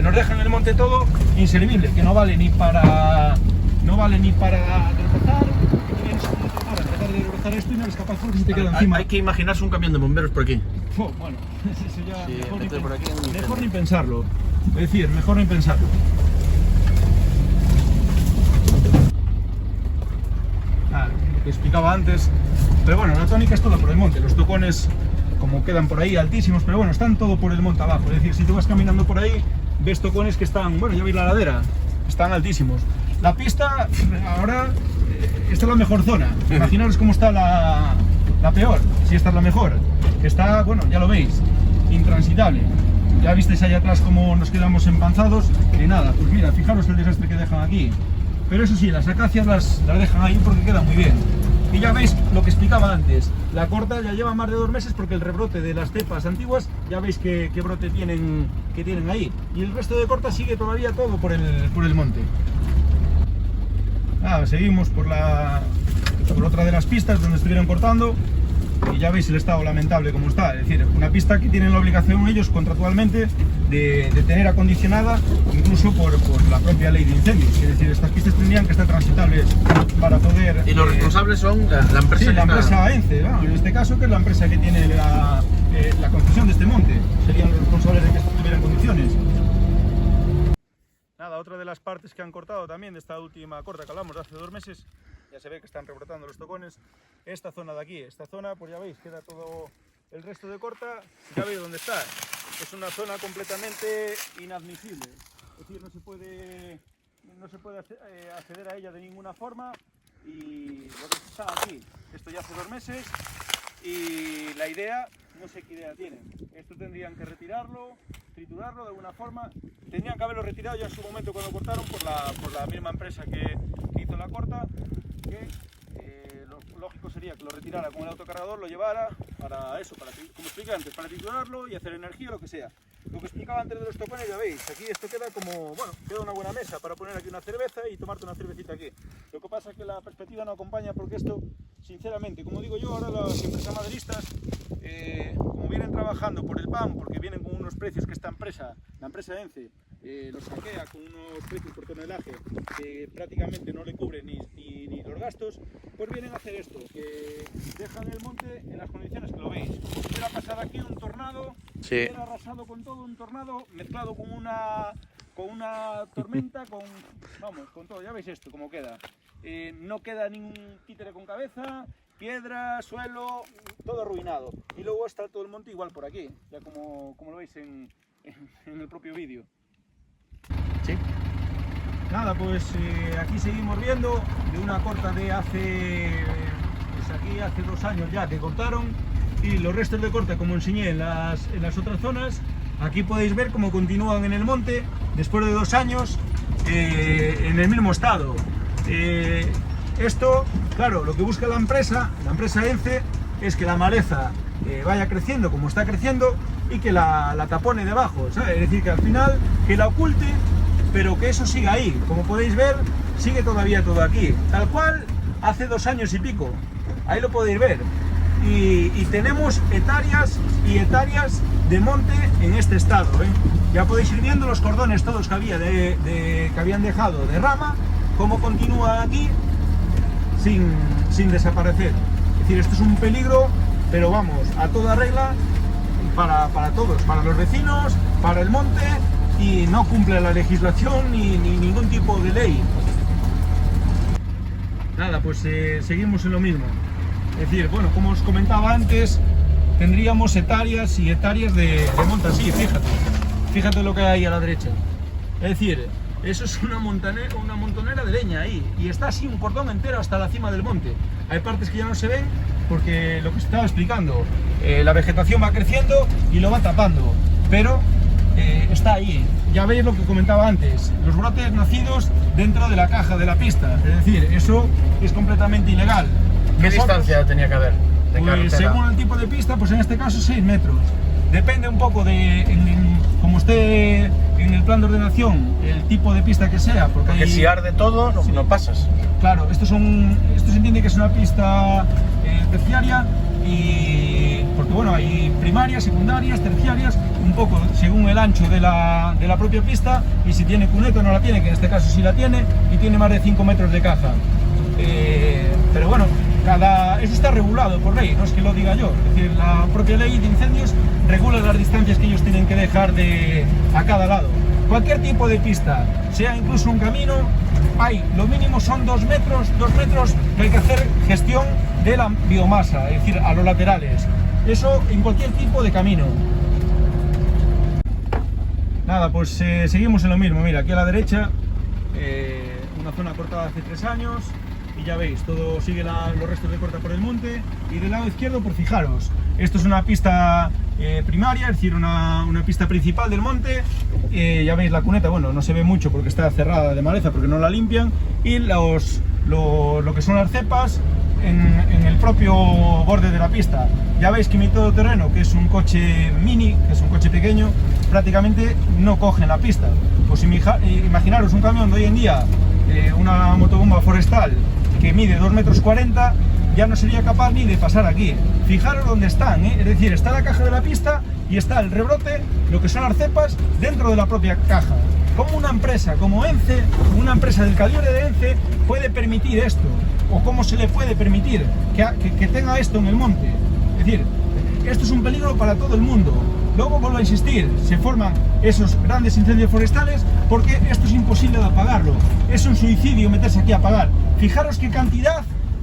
B: nos dejan el monte todo inservible, que no vale ni para repozar, que vienes con un tractor a tratar de repozar esto y no eres capaz porque se te queda encima.
A: Hay que imaginarse un camión de bomberos por aquí.
B: Bueno, eso ya
A: Sí,
B: mejor,
A: por aquí
B: mejor ni pensarlo. Es decir, mejor ni pensarlo. Lo que explicaba antes. Pero bueno, la tónica es todo por el monte. Los tocones, como quedan por ahí altísimos, pero bueno, están todo por el monte abajo. Es decir, si tú vas caminando por ahí, ves tocones que están, bueno, ya veis la ladera, están altísimos. La pista, ahora, esta es la mejor zona. Imaginaros cómo está la peor, si esta es la mejor. Que está, bueno, ya lo veis, intransitable. Ya visteis allá atrás cómo nos quedamos empanzados. Y nada, pues mira, fijaros el desastre que dejan aquí. Pero eso sí, las acacias las dejan ahí porque quedan muy bien. Y ya veis lo que explicaba antes, la corta ya lleva más de 2 meses porque el rebrote de las cepas antiguas, ya veis qué brote tienen ahí. Y el resto de corta sigue todavía todo por el monte. Nada, seguimos por otra de las pistas donde estuvieron cortando. Y ya veis el estado lamentable como está, es decir, una pista que tienen la obligación ellos contractualmente de tener acondicionada, incluso por la propia ley de incendios, es decir, estas pistas tendrían que estar transitables para poder...
A: Y los responsables son la empresa.
B: Sí, la empresa ENCE, ¿no? En este caso, que es la empresa que tiene la concesión de este monte, serían los responsables de que esto estuviera en condiciones. Nada, otra de las partes que han cortado también de esta última corta que hablamos de hace 2 meses, ya se ve que están rebrotando los tocones, esta zona de aquí, esta zona, pues ya veis, queda todo el resto de corta, ya veis dónde está, es una zona completamente inadmisible, es decir, no se puede acceder a ella de ninguna forma y lo que está aquí, esto ya hace 2 meses y la idea, no sé qué idea tienen, esto tendrían que retirarlo, triturarlo de alguna forma, tendrían que haberlo retirado ya en su momento cuando cortaron por la misma empresa que hizo la corta, que lo lógico sería que lo retirara con el autocargador, lo llevara para eso, como expliqué antes, para triturarlo y hacer energía, lo que sea. Lo que explicaba antes de los tocones, ya veis, aquí esto queda como, bueno, queda una buena mesa para poner aquí una cerveza y tomarte una cervecita aquí. Lo que pasa es que la perspectiva no acompaña porque esto, sinceramente, como digo yo, ahora las empresas maderistas, como vienen trabajando por el PAN, porque vienen con unos precios que esta empresa, la empresa ENCE, los saquea con unos precios por tonelaje que prácticamente no le cubren ni los gastos, pues vienen a hacer esto, que dejan el monte en las condiciones que lo veis. Como si hubiera pasado aquí un tornado,
A: Sí.
B: hubiera arrasado con todo un tornado, mezclado con una tormenta, con todo, ya veis esto cómo queda. No queda ningún títere con cabeza, piedra, suelo, todo arruinado. Y luego está todo el monte igual por aquí, ya como lo veis en el propio vídeo.
A: Sí.
B: Nada, pues aquí seguimos viendo de una corta de hace 2 años ya que cortaron, y los restos de corta, como enseñé en las otras zonas, aquí podéis ver cómo continúan en el monte después de 2 años en el mismo estado. Esto, claro, lo que busca la empresa ENCE es que la maleza vaya creciendo como está creciendo y que la tapone debajo, ¿sabes? Es decir, que al final que la oculte, pero que eso siga ahí. Como podéis ver, sigue todavía todo aquí, tal cual hace 2 años y pico. Ahí lo podéis ver. Y tenemos hectáreas y hectáreas de monte en este estado, ¿eh? Ya podéis ir viendo los cordones todos que había que habían dejado de rama, cómo continúa aquí sin desaparecer. Es decir, esto es un peligro, pero vamos, a toda regla para todos, para los vecinos, para el monte, y no cumple la legislación ni ningún tipo de ley. Nada, pues seguimos en lo mismo. Es decir, bueno, como os comentaba antes, tendríamos hectáreas y hectáreas de monte así, fíjate lo que hay a la derecha. Es decir, eso es una montonera de leña ahí, y está así un cordón entero hasta la cima del monte. Hay partes que ya no se ven porque lo que estaba explicando, la vegetación va creciendo y lo va tapando, pero está ahí. Ya veis lo que comentaba antes, los brotes nacidos dentro de la caja de la pista, es decir, eso es completamente ilegal.
A: ¿Qué distancia tenía que haber de carretera?
B: Pues según el tipo de pista, pues en este caso 6 metros. Depende un poco de como esté en el plan de ordenación, el tipo de pista que sea. Porque
A: si arde todo, no pasas.
B: Claro, esto se entiende que es una pista terciaria, y porque bueno, hay primarias, secundarias, terciarias, un poco según el ancho de la propia pista, y si tiene cuneta o no la tiene, que en este caso sí la tiene, y tiene más de 5 metros de caja. Pero bueno, eso está regulado por ley, no es que lo diga yo. Es decir, la propia ley de incendios regula las distancias que ellos tienen que dejar a cada lado. Cualquier tipo de pista, sea incluso un camino, lo mínimo son 2 metros que hay que hacer gestión de la biomasa, es decir, a los laterales. Eso en cualquier tipo de camino. Nada, pues seguimos en lo mismo. Mira, aquí a la derecha, una zona cortada hace 3 años. Y ya veis, todo sigue los restos de corta por el monte. Y del lado izquierdo, pues fijaros, esto es una pista primaria, es decir, una pista principal del monte. Ya veis la cuneta, bueno, no se ve mucho porque está cerrada de maleza, porque no la limpian. Y lo que son las cepas en el propio borde de la pista. Ya veis que mi todoterreno, que es un coche mini, que es un coche pequeño, prácticamente no coge en la pista. Pues imaginaros un camión de hoy en día, una motobomba forestal que mide 2,40 metros, ya no sería capaz ni de pasar aquí. Fijaros dónde están, es decir, está la caja de la pista y está el rebrote, lo que son las cepas, dentro de la propia caja. ¿Cómo una empresa como ENCE, una empresa del calibre de ENCE, puede permitir esto? ¿O cómo se le puede permitir que tenga esto en el monte? Es decir, esto es un peligro para todo el mundo. Luego, vuelvo a insistir, se forman esos grandes incendios forestales porque esto es imposible de apagarlo. Es un suicidio meterse aquí a apagar. Fijaros qué cantidad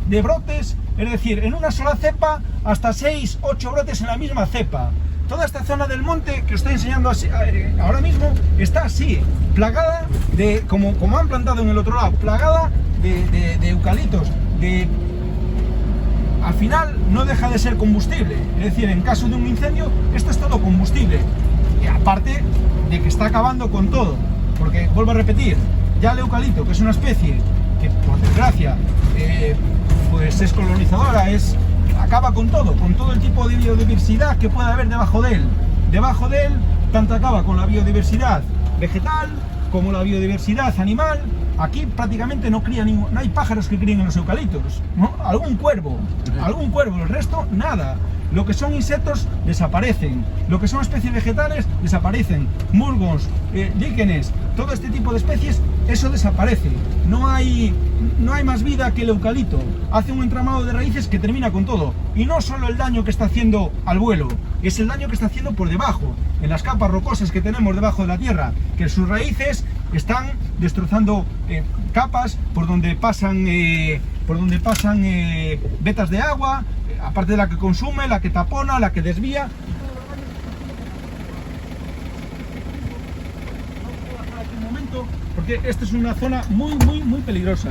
B: de brotes, es decir, en una sola cepa, hasta 6, 8 brotes en la misma cepa. Toda esta zona del monte que os estoy enseñando así, ahora mismo está así, plagada de, como han plantado en el otro lado, plagada de eucaliptos, al final no deja de ser combustible, es decir, en caso de un incendio, esto es todo combustible, y aparte de que está acabando con todo, porque vuelvo a repetir, ya el eucalipto, que es una especie que por desgracia pues es colonizadora, acaba con todo el tipo de biodiversidad que puede haber debajo de él. Debajo de él, tanto acaba con la biodiversidad vegetal como la biodiversidad animal. Aquí prácticamente no hay pájaros que críen en los eucaliptos, ¿no? Algún cuervo, el resto nada. Lo que son insectos desaparecen, lo que son especies vegetales desaparecen, musgos, líquenes, todo este tipo de especies, eso desaparece. No hay más vida que el eucalipto. Hace un entramado de raíces que termina con todo. Y no solo el daño que está haciendo al vuelo, es el daño que está haciendo por debajo, en las capas rocosas que tenemos debajo de la tierra, que sus raíces están destrozando capas por donde pasan vetas de agua, aparte de la que consume, la que tapona, la que desvía. Porque esta es una zona muy peligrosa.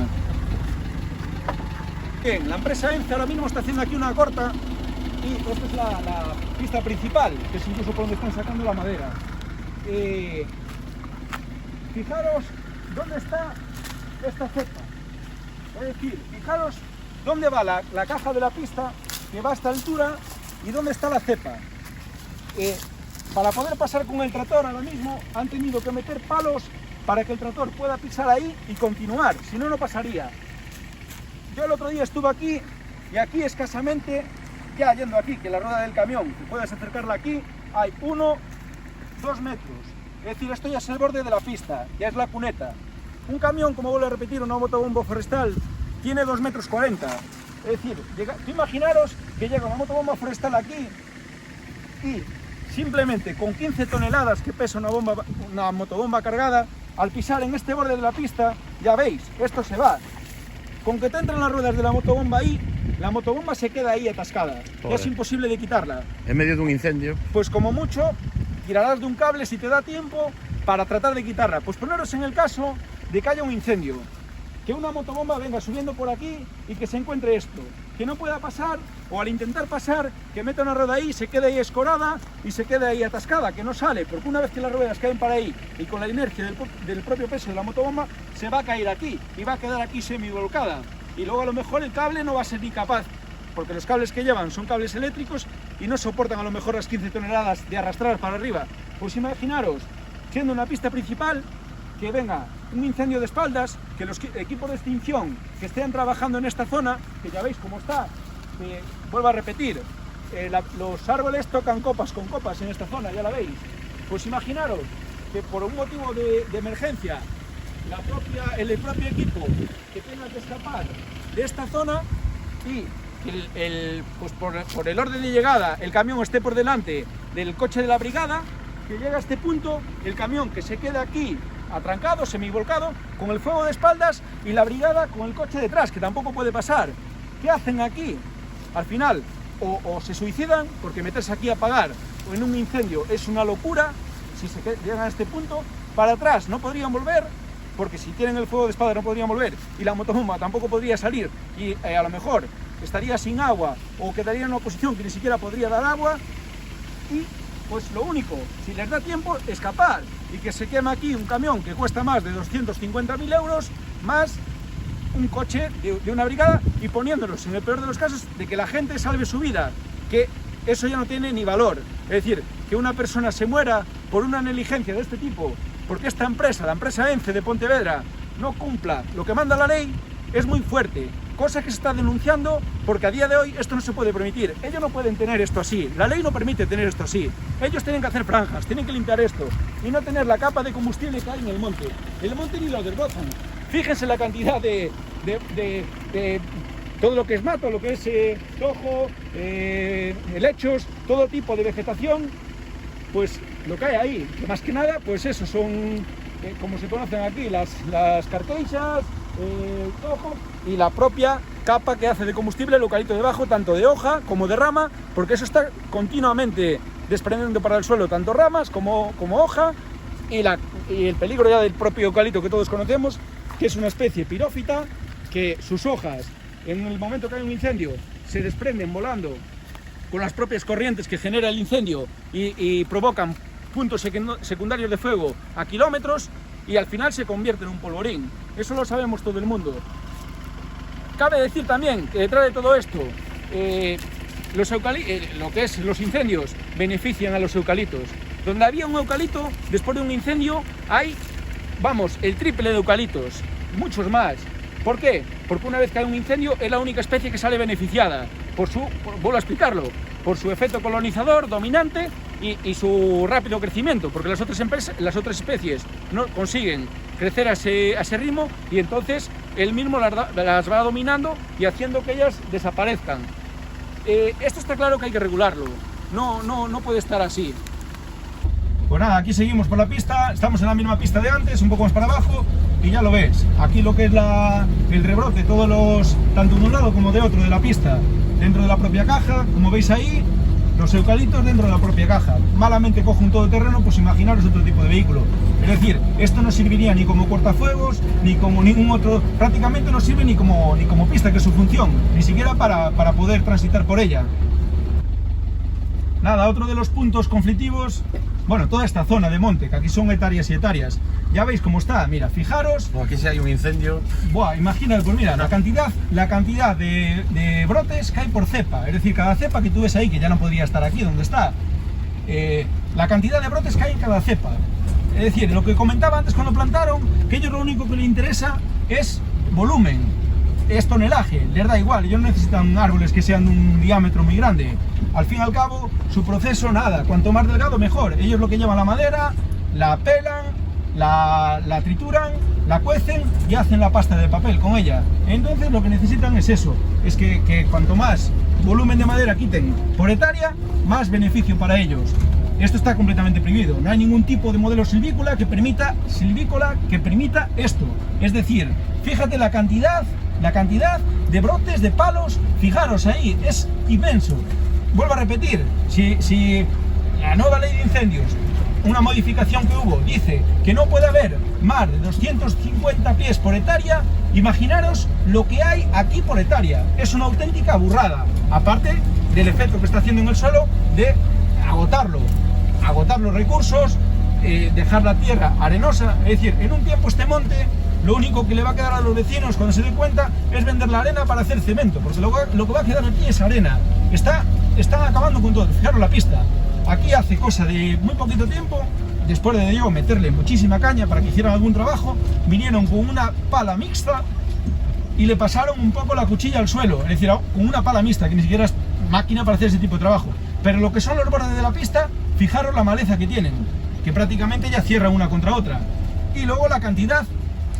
B: Bien, la empresa ENCE ahora mismo está haciendo aquí una corta, y esta es la pista principal, que es incluso por donde están sacando la madera. Fijaros dónde está esta cepa. Es decir, fijaros dónde va la caja de la pista que va a esta altura. ¿Y dónde está la cepa? Para poder pasar con el tractor ahora mismo han tenido que meter palos para que el tractor pueda pisar ahí y continuar, si no, no pasaría. Yo el otro día estuve aquí y aquí escasamente, ya yendo aquí, que la rueda del camión, que puedes acercarla aquí, hay 1, 2 metros. Es decir, esto ya es el borde de la pista, ya es la cuneta. Un camión, como vuelvo a repetir, una motobomba forestal, tiene 2,40 metros. Es decir, tú imaginaros que llega una motobomba forestal aquí y simplemente con 15 toneladas que pesa una motobomba cargada, al pisar en este borde de la pista, ya veis, esto se va. Con que te entran las ruedas de la motobomba ahí, la motobomba se queda ahí atascada. Ya es imposible de quitarla.
A: En medio de un incendio.
B: Pues como mucho, tirarás de un cable si te da tiempo para tratar de quitarla. Pues poneros en el caso de que haya un incendio, que una motobomba venga subiendo por aquí y que se encuentre esto, que no pueda pasar, o al intentar pasar, que meta una rueda ahí, se quede ahí escorada y se quede ahí atascada, que no sale, porque una vez que las ruedas caen para ahí y con la inercia del propio peso de la motobomba, se va a caer aquí y va a quedar aquí semi-volcada. Y luego a lo mejor el cable no va a ser ni capaz, porque los cables que llevan son cables eléctricos y no soportan a lo mejor las 15 toneladas de arrastrar para arriba. Pues imaginaros, siendo una pista principal, que venga un incendio de espaldas, que los equipos de extinción que estén trabajando en esta zona, que ya veis cómo está, vuelvo a repetir, los árboles tocan copas con copas en esta zona, ya la veis. Pues imaginaros que por un motivo de emergencia, el propio equipo que tenga que escapar de esta zona y pues por el orden de llegada el camión esté por delante del coche de la brigada, que llega a este punto, el camión que se queda aquí atrancado, semivolcado, con el fuego de espaldas y la brigada con el coche detrás, que tampoco puede pasar. ¿Qué hacen aquí? Al final, o se suicidan, porque meterse aquí a apagar o en un incendio es una locura. Si se llegan a este punto, para atrás no podrían volver, porque si tienen el fuego de espaldas no podrían volver, y la motobomba tampoco podría salir, y a lo mejor estaría sin agua, o quedaría en una posición que ni siquiera podría dar agua, y pues lo único, si les da tiempo, escapar, y que se quema aquí un camión que cuesta más de 250.000 euros, más un coche de una brigada, y poniéndolos en el peor de los casos de que la gente salve su vida, que eso ya no tiene ni valor. Es decir, que una persona se muera por una negligencia de este tipo, porque esta empresa, la empresa ENCE de Pontevedra, no cumpla lo que manda la ley, es muy fuerte. Cosa que se está denunciando, porque a día de hoy esto no se puede permitir. Ellos no pueden tener esto así, la ley no permite tener esto así. Ellos tienen que hacer franjas, tienen que limpiar esto y no tener la capa de combustible que hay en el monte. El monte ni lo desbrozan. Fíjense la cantidad de todo lo que es mato, lo que es tojo, helechos, todo tipo de vegetación, pues lo que hay ahí, que más que nada, pues eso, son, como se conocen aquí, las carqueixas, tojo y la propia capa que hace de combustible el eucalipto debajo, tanto de hoja como de rama, porque eso está continuamente desprendiendo para el suelo tanto ramas como hoja, y el peligro ya del propio eucalipto que todos conocemos, que es una especie pirófita, que sus hojas en el momento que hay un incendio se desprenden volando con las propias corrientes que genera el incendio y provocan puntos secundarios de fuego a kilómetros, y al final se convierte en un polvorín. Eso lo sabemos todo el mundo. Cabe decir también que detrás de todo esto, lo que es los incendios benefician a los eucaliptos. Donde había un eucalipto, después de un incendio hay, vamos, el triple de eucaliptos, muchos más. ¿Por qué? Porque una vez que hay un incendio es la única especie que sale beneficiada, vuelvo a explicarlo, por su efecto colonizador dominante y su rápido crecimiento, porque las otras especies no consiguen crecer a ese ritmo, y entonces él mismo las va dominando y haciendo que ellas desaparezcan. Esto está claro que hay que regularlo, no puede estar así. Pues nada, aquí seguimos por la pista, estamos en la misma pista de antes, un poco más para abajo, y ya lo ves, aquí lo que es el rebrote, tanto de un lado como de otro de la pista, dentro de la propia caja, como veis ahí, los eucaliptos dentro de la propia caja. Malamente cojo un todoterreno, pues imaginaros otro tipo de vehículo. Es decir, esto no serviría ni como cortafuegos, ni como ningún otro, prácticamente no sirve ni como pista, que es su función, ni siquiera para poder transitar por ella. Nada, otro de los puntos conflictivos, bueno, toda esta zona de monte, que aquí son hectáreas y hectáreas, ya veis cómo está, mira, fijaros.
A: Bueno, aquí si hay un incendio.
B: Buah, imagínate, pues mira, la cantidad de brotes que hay por cepa, es decir, cada cepa que tú ves ahí, que ya no podría estar aquí donde está, la cantidad de brotes que hay en cada cepa. Es decir, lo que comentaba antes cuando plantaron, que ellos lo único que les interesa es volumen, es tonelaje, les da igual, ellos no necesitan árboles que sean de un diámetro muy grande. Al fin y al cabo, su proceso nada, cuanto más delgado mejor. Ellos lo que llevan la madera, la pelan, la trituran, la cuecen y hacen la pasta de papel con ella. Entonces lo que necesitan es eso, es que cuanto más volumen de madera quiten por hectárea, más beneficio para ellos. Esto está completamente prohibido, no hay ningún tipo de modelo silvícola que permita esto. Es decir, fíjate la cantidad de brotes, de palos, fijaros ahí, es inmenso. Vuelvo a repetir, si la nueva ley de incendios, una modificación que hubo, dice que no puede haber más de 250 pies por hectárea, imaginaros lo que hay aquí por hectárea. Es una auténtica burrada, aparte del efecto que está haciendo en el suelo de agotar los recursos, dejar la tierra arenosa. Es decir, en un tiempo este monte, lo único que le va a quedar a los vecinos cuando se den cuenta es vender la arena para hacer cemento, porque lo que va a quedar aquí es arena. Están acabando con todo. Fijaros la pista. Aquí hace cosa de muy poquito tiempo, después de yo meterle muchísima caña para que hicieran algún trabajo, vinieron con una pala mixta y le pasaron un poco la cuchilla al suelo, es decir, con una pala mixta, que ni siquiera es máquina para hacer ese tipo de trabajo. Pero lo que son los bordes de la pista, fijaros la maleza que tienen, que prácticamente ya cierran una contra otra. Y luego la cantidad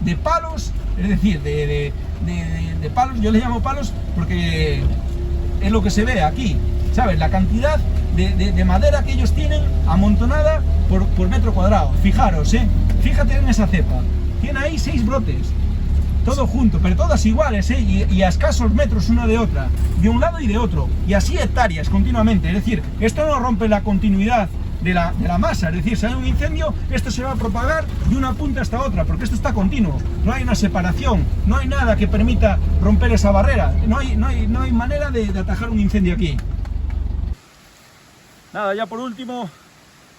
B: de palos, es decir, de palos, yo les llamo palos porque es lo que se ve aquí, ¿sabes? La cantidad de madera que ellos tienen amontonada por metro cuadrado. Fijaros, fíjate en esa cepa, tiene ahí 6 brotes, todo junto, pero todas iguales, y a escasos metros una de otra, de un lado y de otro, y así hectáreas continuamente. Es decir, esto no rompe la continuidad de la masa, es decir, si hay un incendio, esto se va a propagar de una punta hasta otra, porque esto está continuo, no hay una separación, no hay nada que permita romper esa barrera, no hay manera de atajar un incendio aquí. Nada, ya por último,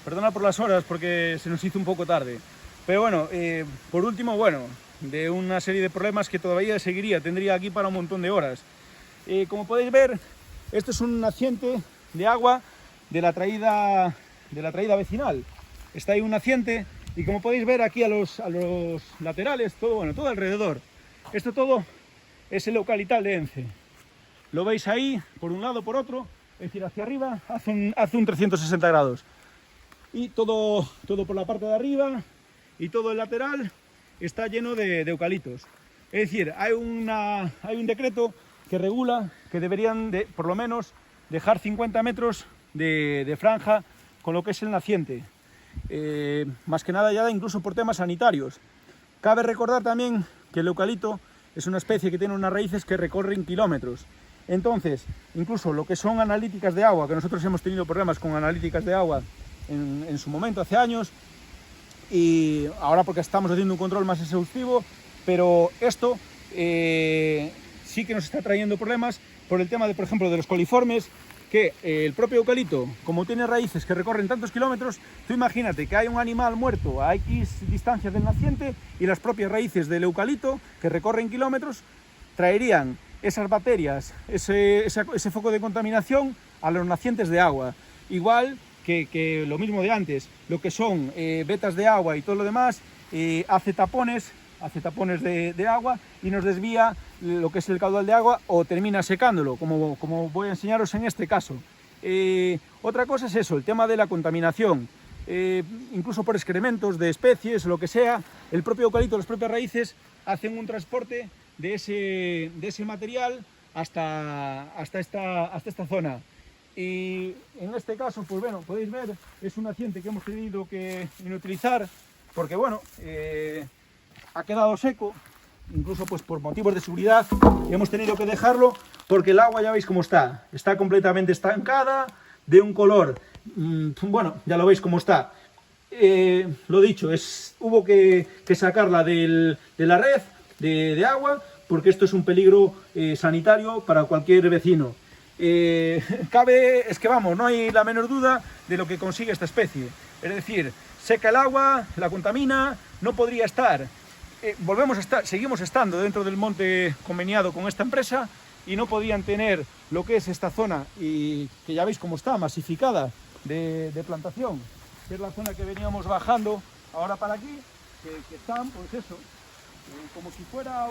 B: perdona por las horas porque se nos hizo un poco tarde, pero bueno, por último, bueno, de una serie de problemas que todavía tendría aquí para un montón de horas. Como podéis ver, esto es un naciente de agua de la traída vecinal. Está ahí un naciente y como podéis ver aquí a los laterales, todo alrededor, esto todo es el eucaliptal de Ence. Lo veis ahí, por un lado, por otro, es decir, hacia arriba hace un 360 grados. Y todo por la parte de arriba y todo el lateral está lleno de eucaliptos. Es decir, hay un decreto que regula que deberían por lo menos dejar 50 metros de franja con lo que es el naciente. Más que nada ya incluso por temas sanitarios. Cabe recordar también que el eucalipto es una especie que tiene unas raíces que recorren kilómetros. Entonces, incluso lo que son analíticas de agua, que nosotros hemos tenido problemas con analíticas de agua en su momento, hace años, y ahora porque estamos haciendo un control más exhaustivo, pero esto sí que nos está trayendo problemas por el tema de, por ejemplo, de los coliformes, que el propio eucalipto, como tiene raíces que recorren tantos kilómetros, tú imagínate que hay un animal muerto a X distancia del naciente y las propias raíces del eucalipto, que recorren kilómetros, traerían esas bacterias, ese foco de contaminación a los nacientes de agua. Igual que lo mismo de antes, lo que son vetas de agua y todo lo demás, hace tapones de agua y nos desvía lo que es el caudal de agua o termina secándolo, como voy a enseñaros en este caso. Otra cosa es eso, el tema de la contaminación, incluso por excrementos de especies o lo que sea, el propio eucalipto, las propias raíces hacen un transporte de ese material hasta esta zona. Y en este caso, pues bueno, podéis ver, es un naciente que hemos tenido que inutilizar porque, bueno, ha quedado seco, incluso pues por motivos de seguridad hemos tenido que dejarlo porque el agua ya veis cómo está completamente estancada, de un color, bueno, ya lo veis cómo está. Lo dicho, hubo que sacarla de la red de agua porque esto es un peligro sanitario para cualquier vecino. es que vamos, no hay la menor duda de lo que consigue esta especie. Es decir, seca el agua, la contamina, no podría estar. Seguimos estando dentro del monte conveniado con esta empresa y no podían tener lo que es esta zona, y que ya veis cómo está masificada de plantación, que es la zona que veníamos bajando ahora para aquí, que están, pues eso, como si fuera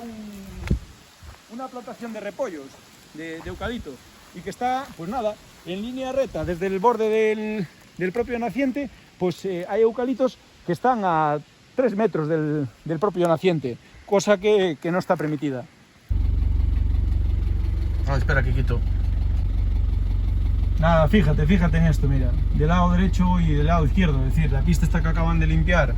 B: una plantación de repollos, de eucalipto, y que está, pues nada, en línea recta desde el borde del propio naciente. Pues hay eucaliptos que están a 3 metros del propio naciente, cosa que no está permitida.
A: Espera, que quito.
B: Nada, fíjate en esto, mira, del lado derecho y del lado izquierdo, es decir, la pista esta que acaban de limpiar,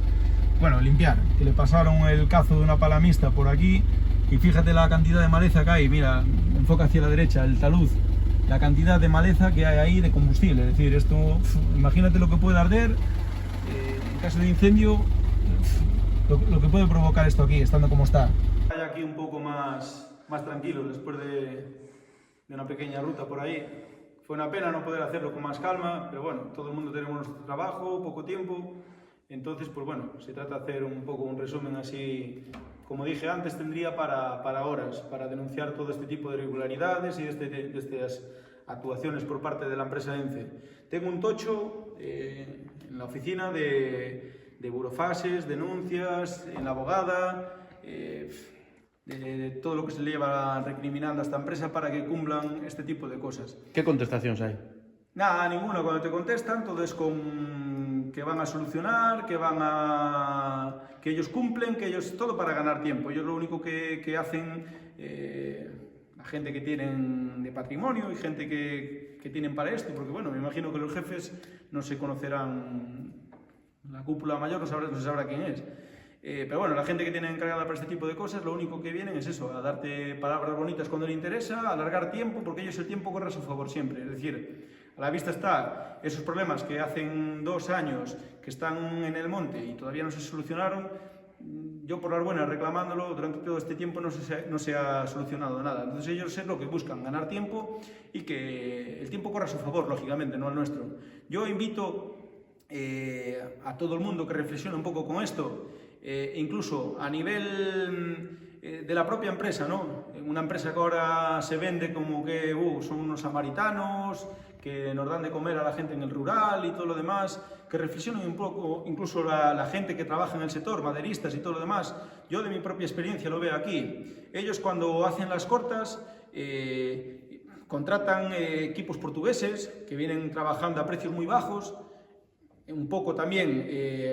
B: que le pasaron el cazo de una pala mixta por aquí, y fíjate la cantidad de maleza que hay, mira, enfoca hacia la derecha, el talud, la cantidad de maleza que hay ahí de combustible, es decir, esto, imagínate lo que puede arder, en caso de incendio, lo que puede provocar esto aquí, estando como está. Hay aquí un poco más tranquilo después de una pequeña ruta por ahí. Fue una pena no poder hacerlo con más calma, pero bueno, todo el mundo tenemos nuestro trabajo, poco tiempo, entonces pues bueno, se trata de hacer un poco un resumen así, como dije antes, tendría para horas, para denunciar todo este tipo de irregularidades y de estas actuaciones por parte de la empresa ENCE. Tengo un tocho en la oficina de burofases, denuncias, en la abogada, de todo lo que se le lleva recriminando a esta empresa para que cumplan este tipo de cosas.
A: ¿Qué contestaciones hay?
B: Nada, ninguna. Cuando te contestan, todo es con que van a solucionar, que ellos cumplen, todo para ganar tiempo. Ellos lo único que hacen, la gente que tienen de patrimonio y gente que tienen para esto, porque bueno, me imagino que los jefes no se conocerán, la cúpula mayor no se sabrá quién es. Pero bueno, la gente que tiene encargada para este tipo de cosas, lo único que vienen es eso, a darte palabras bonitas cuando le interesa, a alargar tiempo, porque ellos el tiempo corre a su favor siempre. Es decir, a la vista está esos problemas que hacen 2 años que están en el monte y todavía no se solucionaron. Yo por las buenas reclamándolo, durante todo este tiempo no se ha solucionado nada. Entonces ellos es lo que buscan, ganar tiempo y que el tiempo corra a su favor, lógicamente, no al nuestro. Yo invito a todo el mundo que reflexione un poco con esto, incluso a nivel de la propia empresa, ¿no? Una empresa que ahora se vende como que son unos samaritanos, que nos dan de comer a la gente en el rural y todo lo demás, que reflexionen un poco, incluso la gente que trabaja en el sector, maderistas y todo lo demás. Yo de mi propia experiencia lo veo aquí. Ellos cuando hacen las cortas contratan equipos portugueses que vienen trabajando a precios muy bajos, un poco también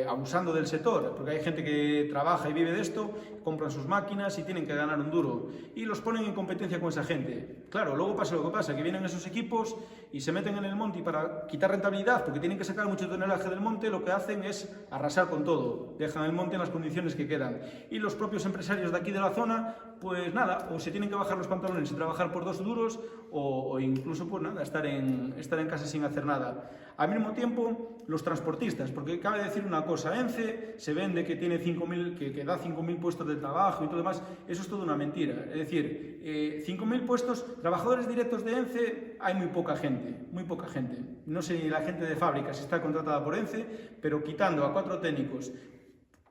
B: abusando del sector, porque hay gente que trabaja y vive de esto, compran sus máquinas y tienen que ganar un duro y los ponen en competencia con esa gente. Claro, luego pasa lo que pasa, que vienen esos equipos y se meten en el monte y para quitar rentabilidad, porque tienen que sacar mucho tonelaje del monte, lo que hacen es arrasar con todo, dejan el monte en las condiciones que quedan. Y los propios empresarios de aquí de la zona, pues nada, o se tienen que bajar los pantalones y trabajar por 2 duros, o incluso pues nada, estar en casa sin hacer nada. Al mismo tiempo, los transportistas, porque cabe decir una cosa, ENCE se vende que tiene 5.000, que da 5.000 puestos de trabajo y todo lo demás, eso es toda una mentira. Es decir, 5.000 puestos, trabajadores directos de ENCE, hay muy poca gente, muy poca gente. No sé ni la gente de fábrica si está contratada por ENCE, pero quitando a 4 técnicos,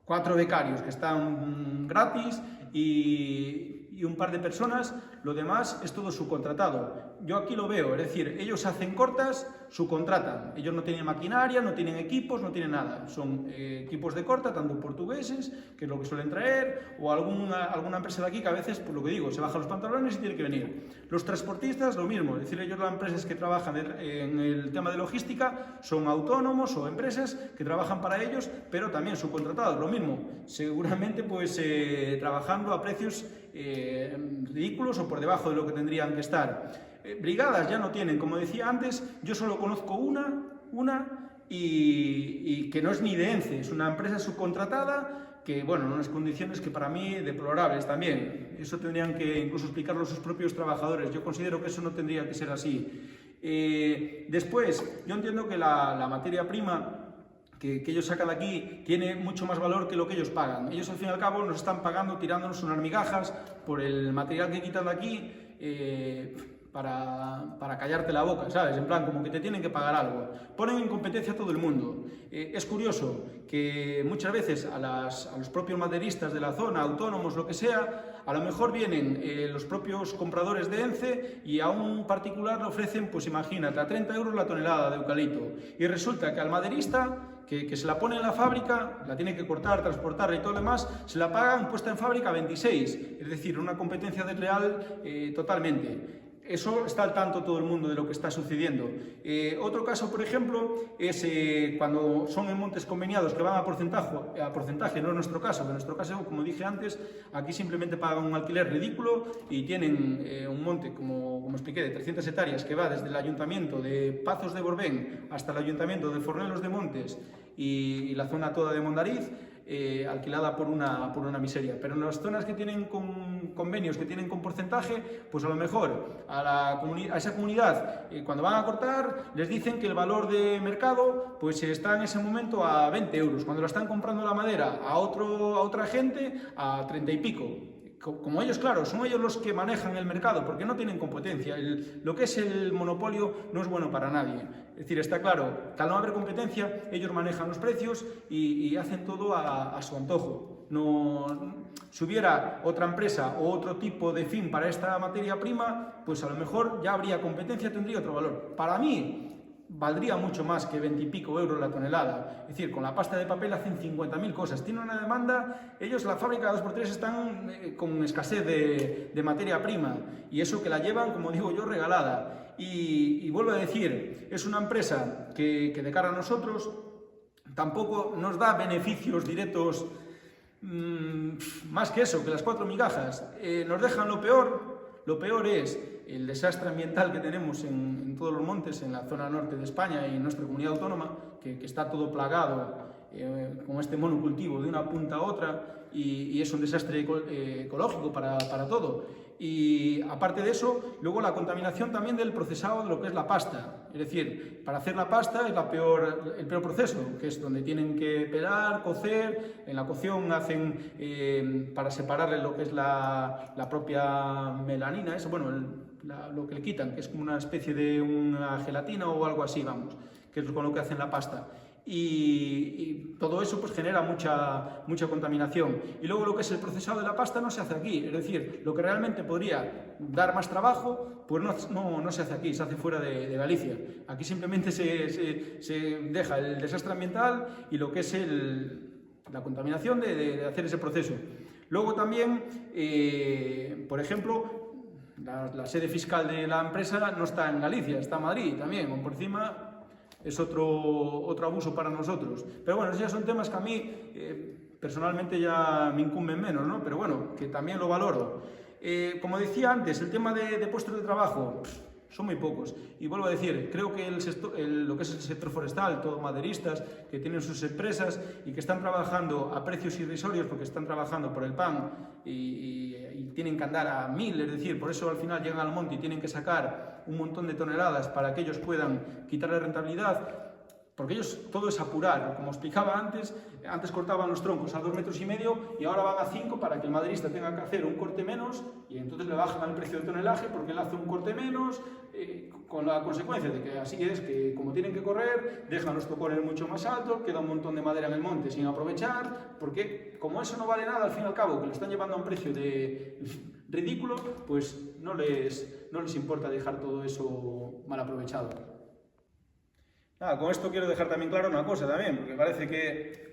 B: 4 becarios que están gratis y un par de personas, lo demás es todo subcontratado. Yo aquí lo veo, es decir, ellos hacen cortas, subcontratan. Ellos no tienen maquinaria, no tienen equipos, no tienen nada. Son equipos de corta, tanto portugueses, que es lo que suelen traer, o alguna empresa de aquí que a veces, por lo que digo, se baja los pantalones y tiene que venir. Los transportistas, lo mismo. Es decir, ellos las empresas que trabajan en el tema de logística son autónomos o empresas que trabajan para ellos, pero también subcontratados, lo mismo. Seguramente, pues, trabajando a precios ridículos o por debajo de lo que tendrían que estar. Brigadas ya no tienen, como decía antes, yo solo conozco una y que no es ni de ENCE, es una empresa subcontratada que, bueno, en unas condiciones que para mí deplorables también. Eso tendrían que incluso explicarlo sus propios trabajadores. Yo considero que eso no tendría que ser así. Después, yo entiendo que la materia prima que ellos sacan de aquí tiene mucho más valor que lo que ellos pagan. Ellos al fin y al cabo nos están pagando tirándonos unas migajas por el material que quitan de aquí, para callarte la boca, ¿sabes? En plan, como que te tienen que pagar algo. Ponen en competencia a todo el mundo. Es curioso que muchas veces a los propios maderistas de la zona, autónomos, lo que sea, a lo mejor vienen los propios compradores de ENCE y a un particular le ofrecen, pues imagínate, a 30 euros la tonelada de eucalipto. Y resulta que al maderista, que se la pone en la fábrica, la tiene que cortar, transportarla y todo lo demás, se la pagan puesta en fábrica a 26. Es decir, una competencia desleal totalmente. Eso está al tanto todo el mundo de lo que está sucediendo. Otro caso, por ejemplo, es cuando son en montes conveniados que van a porcentaje, no es nuestro caso. En nuestro caso, como dije antes, aquí simplemente pagan un alquiler ridículo y tienen un monte, como expliqué, de 300 hectáreas que va desde el ayuntamiento de Pazos de Borbén hasta el ayuntamiento de Fornelos de Montes y la zona toda de Mondariz, alquilada por una miseria. Pero en las zonas que tienen convenios, que tienen con porcentaje, pues a lo mejor a esa comunidad, cuando van a cortar, les dicen que el valor de mercado pues está en ese momento a 20 euros, cuando la están comprando la madera a otra gente a 30 y pico. Como ellos, claro, son ellos los que manejan el mercado, porque no tienen competencia. Lo que es el monopolio no es bueno para nadie. Es decir, está claro que al no haber competencia, ellos manejan los precios y hacen todo a su antojo. Si hubiera otra empresa o otro tipo de fin para esta materia prima, pues a lo mejor ya habría competencia, tendría otro valor. Para mí, valdría mucho más que 20 y pico euros la tonelada. Es decir, con la pasta de papel hacen 50.000 cosas. Tienen una demanda, ellos, la fábrica 2x3, están con escasez de materia prima. Y eso que la llevan, como digo yo, regalada. Y vuelvo a decir, es una empresa que de cara a nosotros tampoco nos da beneficios directos, más que eso, que las 4 migajas. Nos dejan lo peor. Lo peor es el desastre ambiental que tenemos en todos los montes, en la zona norte de España y en nuestra comunidad autónoma, que está todo plagado con este monocultivo de una punta a otra y es un desastre ecológico para todo. Y aparte de eso, luego la contaminación también del procesado de lo que es la pasta. Es decir, para hacer la pasta es el peor proceso, que es donde tienen que pelar, cocer. En la cocción hacen para separarle lo que es la propia melanina, eso, bueno, lo que le quitan, que es como una especie de una gelatina o algo así, vamos, que es con lo que hacen la pasta. Y todo eso pues genera mucha contaminación. Y luego lo que es el procesado de la pasta no se hace aquí, es decir, lo que realmente podría dar más trabajo, pues no se hace aquí, se hace fuera de Galicia. Aquí simplemente se deja el desastre ambiental y lo que es la contaminación de hacer ese proceso. Luego también, por ejemplo, la sede fiscal de la empresa no está en Galicia, está en Madrid también, por encima. Es otro abuso para nosotros. Pero bueno, esos ya son temas que a mí personalmente ya me incumben menos, ¿no? Pero bueno, que también lo valoro. Como decía antes, el tema de puestos de trabajo son muy pocos. Y vuelvo a decir, creo que lo que es el sector forestal, todos maderistas, que tienen sus empresas y que están trabajando a precios irrisorios porque están trabajando por el pan y tienen que andar a 1000, es decir, por eso al final llegan al monte y tienen que sacar un montón de toneladas para que ellos puedan quitarle rentabilidad, porque ellos todo es apurar, como explicaba antes cortaban los troncos a 2,5 metros y ahora van a 5 para que el maderista tenga que hacer un corte menos y entonces le bajan el precio del tonelaje porque él hace un corte menos, con la consecuencia de que así es que como tienen que correr, dejan los tocones mucho más altos, queda un montón de madera en el monte sin aprovechar, porque como eso no vale nada al fin y al cabo, que lo están llevando a un precio ridículo, pues no les importa dejar todo eso mal aprovechado. Nada, con esto quiero dejar también claro una cosa también, porque parece que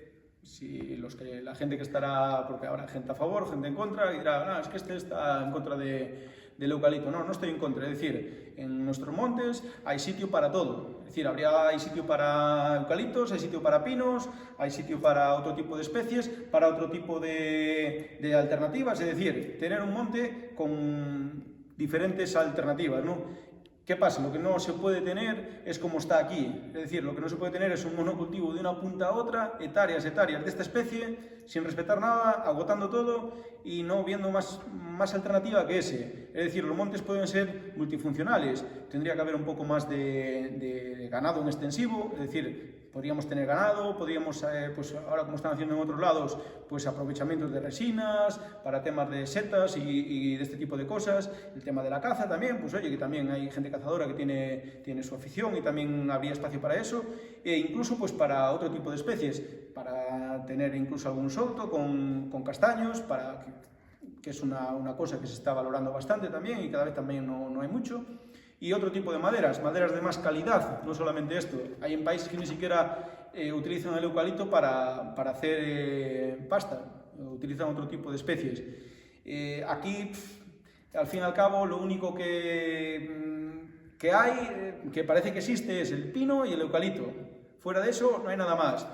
B: la gente que estará, porque habrá gente a favor, gente en contra, y dirá, es que este está en contra del eucalipto. No estoy en contra, es decir, en nuestros montes hay sitio para todo. Es decir, hay sitio para eucaliptos, hay sitio para pinos, hay sitio para otro tipo de especies, para otro tipo de alternativas, es decir, tener un monte con diferentes alternativas, ¿no? ¿Qué pasa? Lo que no se puede tener es como está aquí. Es decir, lo que no se puede tener es un monocultivo de una punta a otra, hectáreas de esta especie, sin respetar nada, agotando todo y no viendo más alternativa que ese. Es decir, los montes pueden ser multifuncionales, tendría que haber un poco más de ganado en extensivo, es decir, podríamos tener ganado, podríamos, pues ahora como están haciendo en otros lados, pues aprovechamientos de resinas, para temas de setas y de este tipo de cosas, el tema de la caza también, pues oye, que también hay gente cazadora que tiene su afición y también habría espacio para eso, e incluso pues para otro tipo de especies, para tener incluso algún solto con castaños, que es una cosa que se está valorando bastante también y cada vez también no hay mucho. Y otro tipo de maderas de más calidad, no solamente esto. Hay en países que ni siquiera utilizan el eucalipto para hacer pasta, utilizan otro tipo de especies. Aquí, al fin y al cabo, lo único que hay, que parece que existe, es el pino y el eucalipto. Fuera de eso, no hay nada más.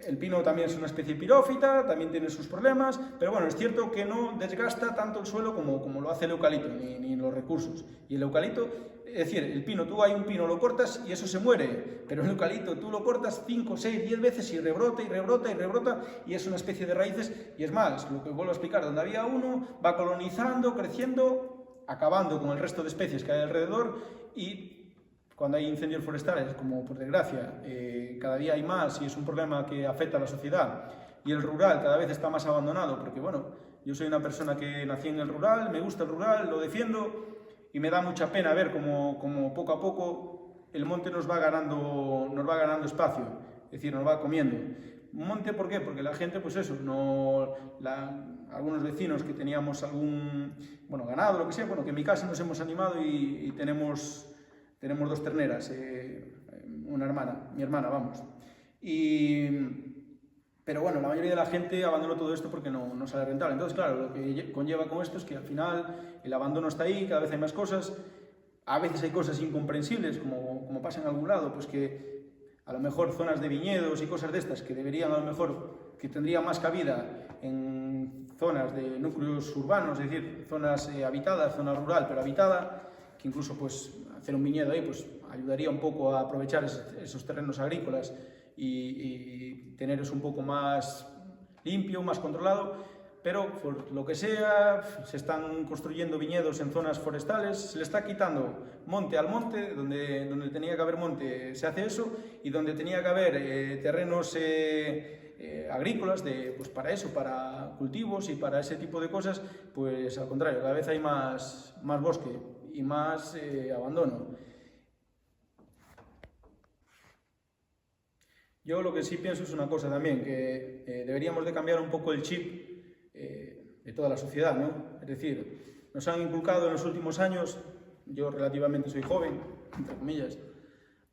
B: El pino también es una especie pirófita, también tiene sus problemas, pero bueno, es cierto que no desgasta tanto el suelo como lo hace el eucalipto, ni los recursos. Y el eucalipto, es decir, el pino, tú hay un pino, lo cortas y eso se muere, pero el eucalipto tú lo cortas 5, 6, 10 veces y rebrota y rebrota y rebrota y es una especie de raíces y es más, lo que vuelvo a explicar, donde había uno, va colonizando, creciendo, acabando con el resto de especies que hay alrededor y cuando hay incendios forestales, como por desgracia, cada día hay más y es un problema que afecta a la sociedad, y el rural cada vez está más abandonado, porque bueno, yo soy una persona que nací en el rural, me gusta el rural, lo defiendo, y me da mucha pena ver cómo poco a poco el monte nos va ganando espacio, es decir, nos va comiendo. ¿Monte por qué? Porque la gente, pues eso, algunos vecinos que teníamos algún ganado, lo que sea, bueno, que en mi casa nos hemos animado y tenemos 2 terneras, mi hermana, vamos. Pero bueno, la mayoría de la gente abandonó todo esto porque no sale rentable. Entonces, claro, lo que conlleva con esto es que al final el abandono está ahí, cada vez hay más cosas. A veces hay cosas incomprensibles, como pasa en algún lado, pues que a lo mejor zonas de viñedos y cosas de estas que deberían, a lo mejor, que tendrían más cabida en zonas de núcleos urbanos, es decir, zonas habitadas, zona rural pero habitada, que incluso pues hacer un viñedo ahí pues ayudaría un poco a aprovechar esos terrenos agrícolas y tener eso un poco más limpio, más controlado, pero por lo que sea se están construyendo viñedos en zonas forestales, se le está quitando monte al monte, donde tenía que haber monte se hace eso, y donde tenía que haber terrenos agrícolas pues para eso, para cultivos y para ese tipo de cosas, pues al contrario, cada vez hay más bosque y más abandono. Yo lo que sí pienso es una cosa también, que deberíamos de cambiar un poco el chip de toda la sociedad, ¿no? Es decir, nos han inculcado en los últimos años, yo relativamente soy joven, entre comillas,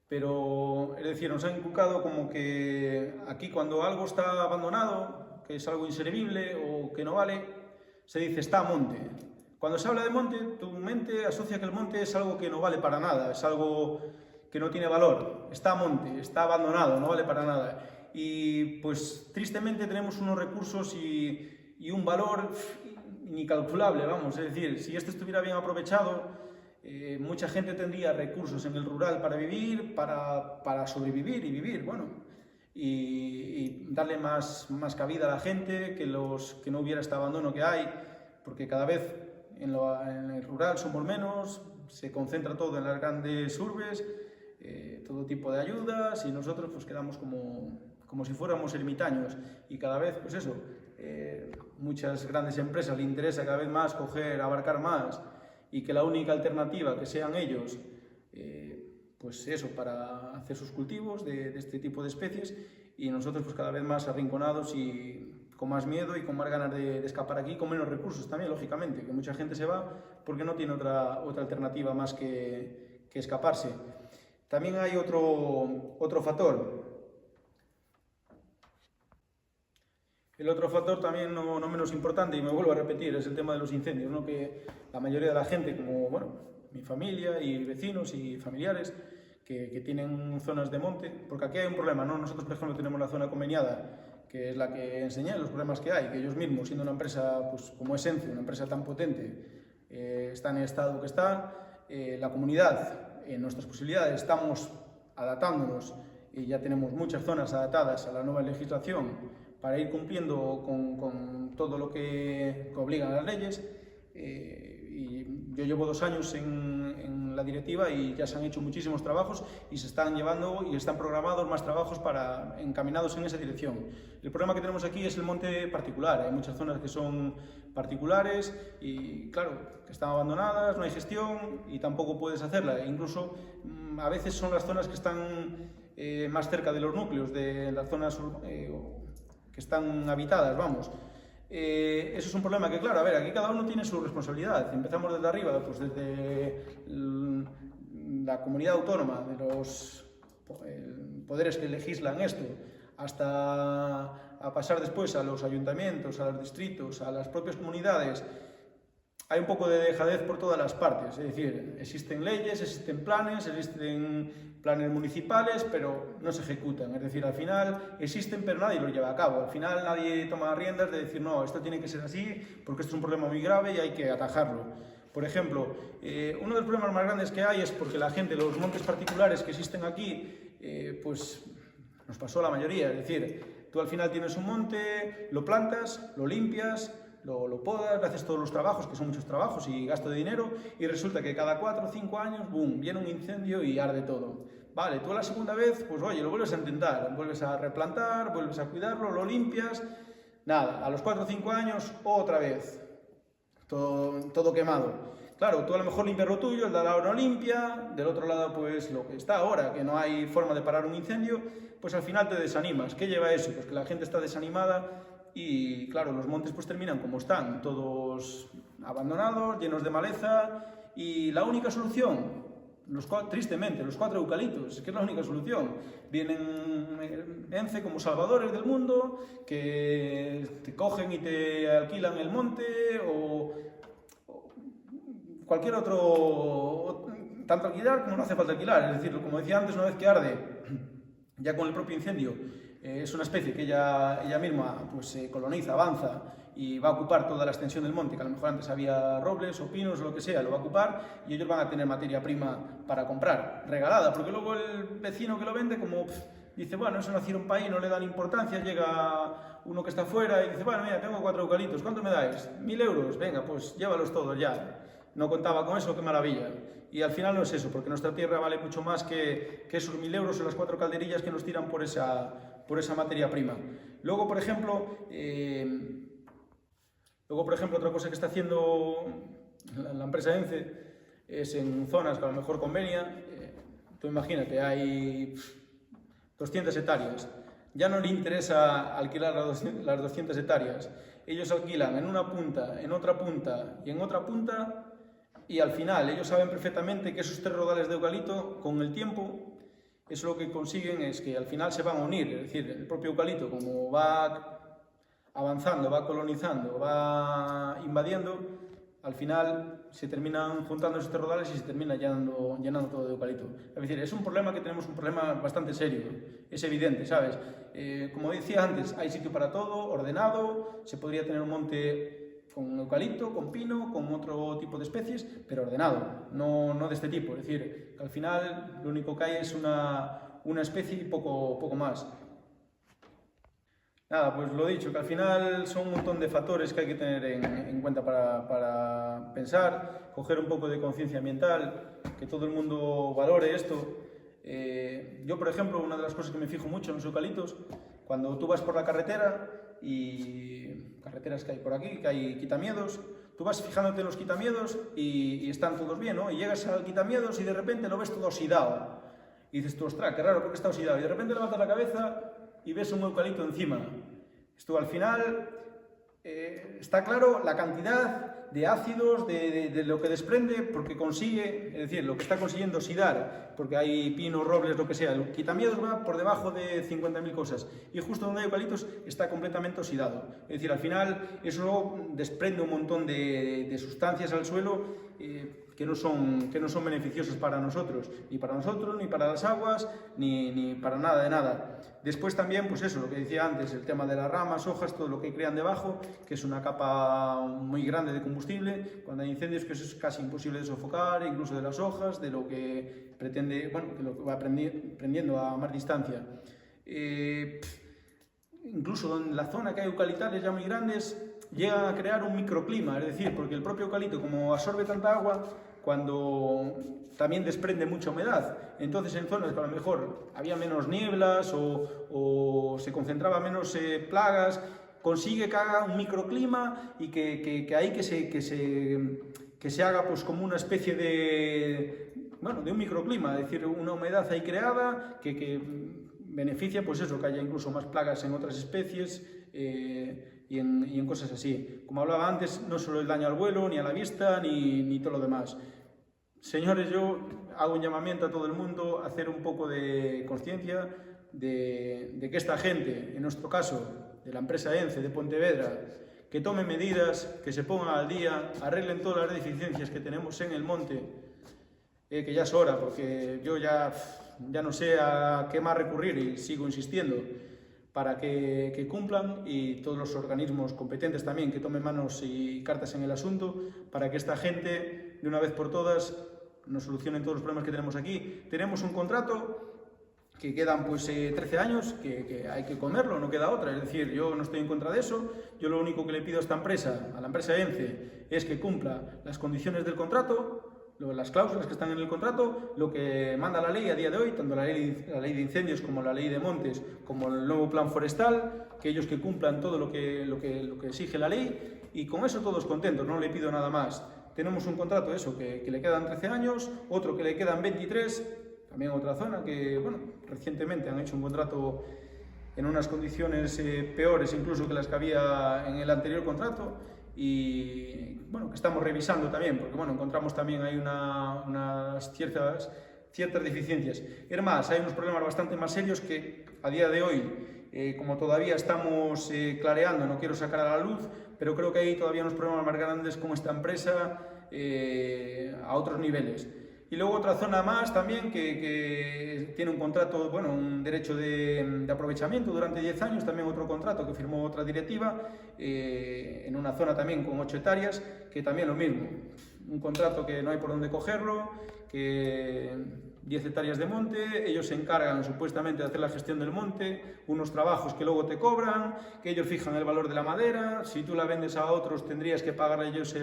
B: pero es decir, nos han inculcado como que aquí cuando algo está abandonado, que es algo inservible o que no vale, se dice está monte. Cuando se habla de monte, tu mente asocia que el monte es algo que no vale para nada, es algo que no tiene valor, está monte, está abandonado, no vale para nada. Y pues tristemente tenemos unos recursos y un valor incalculable, vamos, es decir, si esto estuviera bien aprovechado, mucha gente tendría recursos en el rural para vivir, para sobrevivir y vivir, bueno, y darle más cabida a la gente, que no hubiera este abandono que hay, porque cada vez en el rural somos menos, se concentra todo en las grandes urbes, todo tipo de ayudas, y nosotros pues quedamos como si fuéramos ermitaños, y cada vez pues eso, muchas grandes empresas les interesa cada vez más abarcar más, y que la única alternativa que sean ellos, pues eso, para hacer sus cultivos de este tipo de especies, y nosotros pues cada vez más arrinconados y con más miedo y con más ganas de escapar aquí, con menos recursos también, lógicamente, que mucha gente se va porque no tiene otra alternativa más que escaparse. También hay otro factor. El otro factor también no menos importante, y me vuelvo a repetir, es el tema de los incendios, ¿no? Que la mayoría de la gente, como bueno, mi familia y vecinos y familiares, que tienen zonas de monte, porque aquí hay un problema, ¿no? Nosotros, por ejemplo, tenemos la zona conveniada, que es la que enseñé, los problemas que hay, que ellos mismos, siendo una empresa pues, como es ENCE, una empresa tan potente, está en el estado que está, la comunidad, en nuestras posibilidades, estamos adaptándonos y ya tenemos muchas zonas adaptadas a la nueva legislación para ir cumpliendo con todo lo que obligan las leyes. Y yo llevo 2 años en la directiva y ya se han hecho muchísimos trabajos y se están llevando y están programados más trabajos encaminados en esa dirección. El problema que tenemos aquí es el monte particular. Hay muchas zonas que son particulares y, claro, que están abandonadas, no hay gestión y tampoco puedes hacerla. incluso a veces son las zonas que están más cerca de los núcleos, de las zonas que están habitadas, vamos. Eso es un problema que, claro, a ver, aquí cada uno tiene su responsabilidad. Empezamos desde arriba, pues desde la comunidad autónoma, de los poderes que legislan esto, hasta a pasar después a los ayuntamientos, a los distritos, a las propias comunidades. Hay un poco de dejadez por todas las partes, es decir, existen leyes, existen planes municipales, pero no se ejecutan. Es decir, al final existen, pero nadie los lleva a cabo. Al final nadie toma riendas de decir, no, esto tiene que ser así, porque esto es un problema muy grave y hay que atajarlo. Por ejemplo, uno de los problemas más grandes que hay es porque la gente, los montes particulares que existen aquí, pues nos pasó a la mayoría. Es decir, tú al final tienes un monte, lo plantas, lo limpias, lo podas, haces todos los trabajos, que son muchos trabajos y gasto de dinero, y resulta que cada 4 o 5 años, boom, viene un incendio y arde todo. Vale, tú la segunda vez, pues oye, lo vuelves a intentar, vuelves a replantar, vuelves a cuidarlo, lo limpias, nada, a los 4 o 5 años, otra vez, todo quemado. Claro, tú a lo mejor limpias lo tuyo, el de al lado no limpia, del otro lado pues lo que está ahora, que no hay forma de parar un incendio, pues al final te desanimas. ¿Qué lleva eso? Pues que la gente está desanimada. Y claro, los montes pues terminan como están, todos abandonados, llenos de maleza, y la única solución, tristemente, los 4 eucaliptos, es que es la única solución. Vienen ENCE como salvadores del mundo, que te cogen y te alquilan el monte, o cualquier otro, tanto alquilar como no hace falta alquilar. Es decir, como decía antes, una vez que arde, ya con el propio incendio, es una especie que ella misma pues, coloniza, avanza y va a ocupar toda la extensión del monte, que a lo mejor antes había robles o pinos o lo que sea, lo va a ocupar y ellos van a tener materia prima para comprar, regalada, porque luego el vecino que lo vende como dice, bueno, eso nació en un país, no le dan importancia, llega uno que está fuera y dice, bueno, mira, tengo 4 eucaliptos, ¿cuánto me dais? 1000 euros, venga, pues llévalos todos ya. No contaba con eso, qué maravilla. Y al final no es eso, porque nuestra tierra vale mucho más que esos 1000 euros en las 4 calderillas que nos tiran por esa materia prima. Luego, por ejemplo, otra cosa que está haciendo la empresa ENCE es en zonas que a lo mejor convenia. Tú imagínate, hay 200 hectáreas. Ya no le interesa alquilar las 200 hectáreas. Ellos alquilan en una punta, en otra punta y en otra punta, y al final ellos saben perfectamente que esos 3 rodales de eucalipto, con el tiempo, eso lo que consiguen es que al final se van a unir. Es decir, el propio eucalipto, como va avanzando, va colonizando, va invadiendo, al final se terminan juntando esos 3 rodales y se termina llenando todo de eucalipto. Es decir, es un problema que tenemos, un problema bastante serio, es evidente, ¿sabes? Como decía antes, hay sitio para todo, ordenado, se podría tener un monte con eucalipto, con pino, con otro tipo de especies, pero ordenado, no de este tipo. Es decir, que al final lo único que hay es una especie y poco más. Nada, pues lo dicho, que al final son un montón de factores que hay que tener en cuenta para pensar, coger un poco de conciencia ambiental, que todo el mundo valore esto. Yo, por ejemplo, una de las cosas que me fijo mucho en los eucaliptos, cuando tú vas por la carretera y carreteras que hay por aquí, que hay quitamiedos, tú vas fijándote en los quitamiedos y están todos bien, ¿no? Y llegas al quitamiedos y de repente lo ves todo oxidado. Y dices tú, ostras, qué raro, porque está oxidado. Y de repente levantas la cabeza y ves un eucalipto encima. Esto al final está claro la cantidad de ácidos, de lo que desprende, porque consigue, es decir, lo que está consiguiendo oxidar, porque hay pinos, robles, lo que sea, el quitamiedos va por debajo de 50.000 cosas, y justo donde hay eucaliptos está completamente oxidado. Es decir, al final eso desprende un montón de sustancias al suelo que no son beneficiosas para nosotros, ni para las aguas, ni para nada de nada. Después también, pues eso, lo que decía antes, el tema de las ramas, hojas, todo lo que crean debajo, que es una capa muy grande de combustible, cuando hay incendios que eso es casi imposible de sofocar, incluso de las hojas, de lo que pretende, bueno, de lo que va prendiendo a más distancia. incluso en la zona que hay eucaliptales ya muy grandes, llegan a crear un microclima, es decir, porque el propio eucalipto, como absorbe tanta agua, cuando también desprende mucha humedad, entonces en zonas que a lo mejor había menos nieblas o se concentraba menos plagas, consigue que haga un microclima y que ahí que se haga pues como una especie de, bueno, de un microclima, es decir, una humedad ahí creada que beneficia pues eso, que haya incluso más plagas en otras especies y en cosas así. Como hablaba antes, no solo el daño al vuelo, ni a la vista, ni todo lo demás. Señores, yo hago un llamamiento a todo el mundo a hacer un poco de conciencia de que esta gente, en nuestro caso, de la empresa ENCE de Pontevedra, que tomen medidas, que se pongan al día, arreglen todas las deficiencias que tenemos en el monte, que ya es hora, porque yo ya no sé a qué más recurrir y sigo insistiendo para que cumplan, y todos los organismos competentes también que tomen manos y cartas en el asunto, para que esta gente, de una vez por todas, nos solucionen todos los problemas que tenemos aquí. Tenemos un contrato que quedan pues 13 años, que hay que comerlo, no queda otra, es decir, yo no estoy en contra de eso, yo lo único que le pido a esta empresa, a la empresa ENCE, es que cumpla las condiciones del contrato, las cláusulas que están en el contrato, lo que manda la ley a día de hoy, tanto la ley de incendios como la ley de montes, como el nuevo plan forestal, que ellos que cumplan todo lo que exige la ley, y con eso todos contentos, no le pido nada más. Tenemos un contrato, eso, que le quedan 13 años, otro que le quedan 23, también otra zona que, bueno, recientemente han hecho un contrato en unas condiciones peores incluso que las que había en el anterior contrato, y bueno, que estamos revisando también, porque bueno, encontramos también hay unas ciertas deficiencias. Es más, hay unos problemas bastante más serios que a día de hoy, como todavía estamos clareando, no quiero sacar a la luz, pero creo que hay todavía unos problemas más grandes con esta empresa a otros niveles. Y luego otra zona más también que tiene un contrato, bueno, un derecho de aprovechamiento durante 10 años, también otro contrato que firmó otra directiva, en una zona también con 8 hectáreas, que también lo mismo, un contrato que no hay por dónde cogerlo, que 10 hectáreas de monte, ellos se encargan supuestamente de hacer la gestión del monte, unos trabajos que luego te cobran, que ellos fijan el valor de la madera, si tú la vendes a otros tendrías que pagar a ellos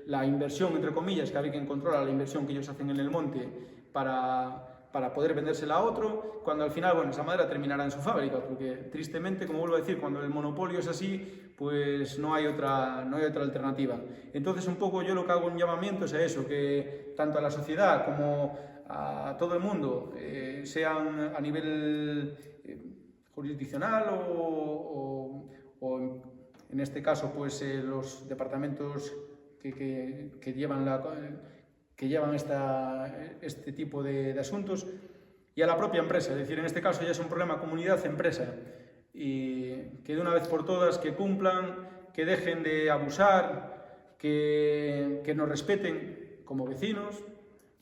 B: la inversión, entre comillas, que hay quien controla la inversión que ellos hacen en el monte para poder vendérsela a otro, cuando al final, bueno, esa madera terminará en su fábrica, porque tristemente, como vuelvo a decir, cuando el monopolio es así, pues no hay otra alternativa. Entonces, un poco yo lo que hago un llamamiento es a eso, que tanto a la sociedad como a todo el mundo, sean a nivel jurisdiccional o en este caso pues los departamentos que llevan este tipo de asuntos, y a la propia empresa, es decir, en este caso ya es un problema comunidad-empresa, y que de una vez por todas que cumplan, que dejen de abusar, que nos respeten como vecinos,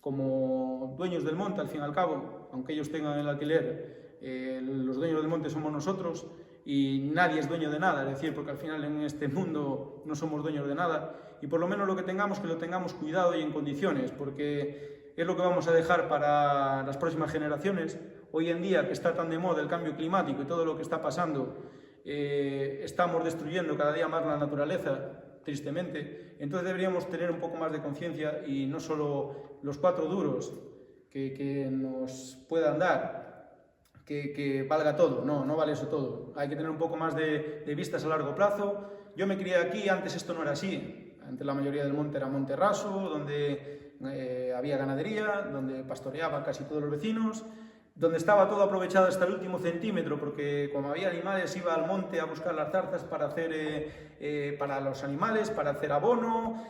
B: como dueños del monte, al fin y al cabo, aunque ellos tengan el alquiler, los dueños del monte somos nosotros y nadie es dueño de nada, es decir, porque al final en este mundo no somos dueños de nada, y por lo menos lo que tengamos, que lo tengamos cuidado y en condiciones, porque es lo que vamos a dejar para las próximas generaciones. Hoy en día, que está tan de moda el cambio climático y todo lo que está pasando, estamos destruyendo cada día más la naturaleza, tristemente. Entonces deberíamos tener un poco más de conciencia y no solo los 4 duros que nos puedan dar, que valga todo. No vale eso todo. Hay que tener un poco más de vistas a largo plazo. Yo me crié aquí, antes esto no era así. Antes la mayoría del monte era monte raso, donde había ganadería, donde pastoreaban casi todos los vecinos, donde estaba todo aprovechado hasta el último centímetro, porque como había animales iba al monte a buscar las zarzas para hacer para los animales, para hacer abono,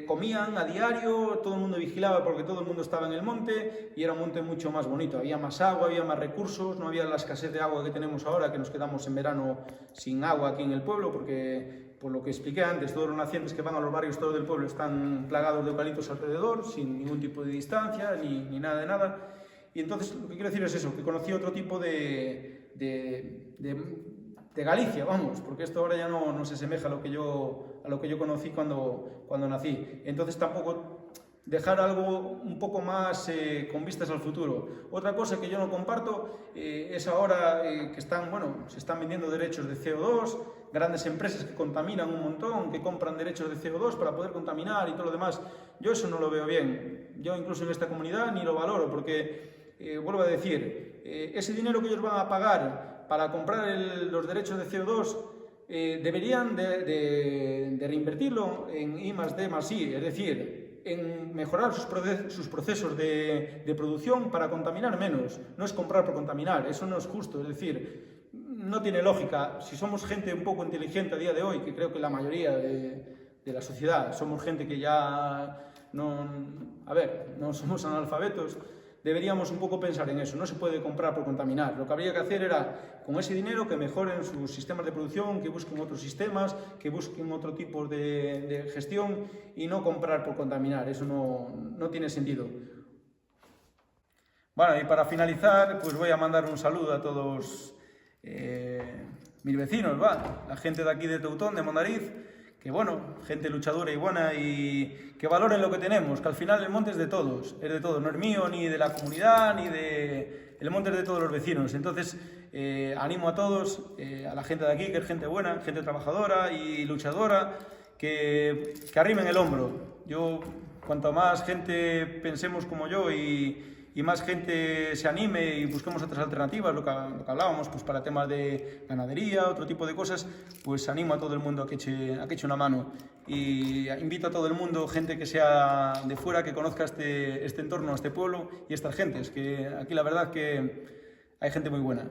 B: comían a diario, todo el mundo vigilaba porque todo el mundo estaba en el monte, y era un monte mucho más bonito, había más agua, había más recursos, no había la escasez de agua que tenemos ahora, que nos quedamos en verano sin agua aquí en el pueblo, porque por lo que expliqué antes, todos los nacientes que van a los barrios todos del pueblo están plagados de eucaliptos alrededor, sin ningún tipo de distancia, ni nada de nada. Y entonces lo que quiero decir es eso, que conocí otro tipo de Galicia, vamos, porque esto ahora ya no se asemeja a lo que yo conocí cuando nací. Entonces tampoco dejar algo un poco más con vistas al futuro. Otra cosa que yo no comparto es ahora que se están vendiendo derechos de CO2, grandes empresas que contaminan un montón, que compran derechos de CO2 para poder contaminar y todo lo demás. Yo eso no lo veo bien. Yo incluso en esta comunidad ni lo valoro porque, vuelvo a decir, ese dinero que ellos van a pagar para comprar los derechos de CO2 deberían de reinvertirlo en I+D+I, es decir, en mejorar sus procesos de producción para contaminar menos. No es comprar por contaminar, eso no es justo, es decir, no tiene lógica. Si somos gente un poco inteligente a día de hoy, que creo que la mayoría de la sociedad somos gente que ya no somos analfabetos, deberíamos un poco pensar en eso. No se puede comprar por contaminar. Lo que habría que hacer era, con ese dinero, que mejoren sus sistemas de producción, que busquen otros sistemas, que busquen otro tipo de gestión y no comprar por contaminar. Eso no tiene sentido. Bueno, y para finalizar, pues voy a mandar un saludo a todos mis vecinos, la gente de aquí de Teutón, de Mondariz, que gente luchadora y buena y que valoren lo que tenemos, que al final el monte es de todos, no es mío, ni de la comunidad, ni el monte es de todos los vecinos. Entonces, animo a todos, a la gente de aquí, que es gente buena, gente trabajadora y luchadora, que arrimen el hombro. Cuanto más gente pensemos como yo y más gente se anime y busquemos otras alternativas, lo que hablábamos, pues para temas de ganadería, otro tipo de cosas, pues animo a todo el mundo a que eche una mano. Y invito a todo el mundo, gente que sea de fuera, que conozca este entorno, este pueblo y estas gentes, que aquí la verdad que hay gente muy buena.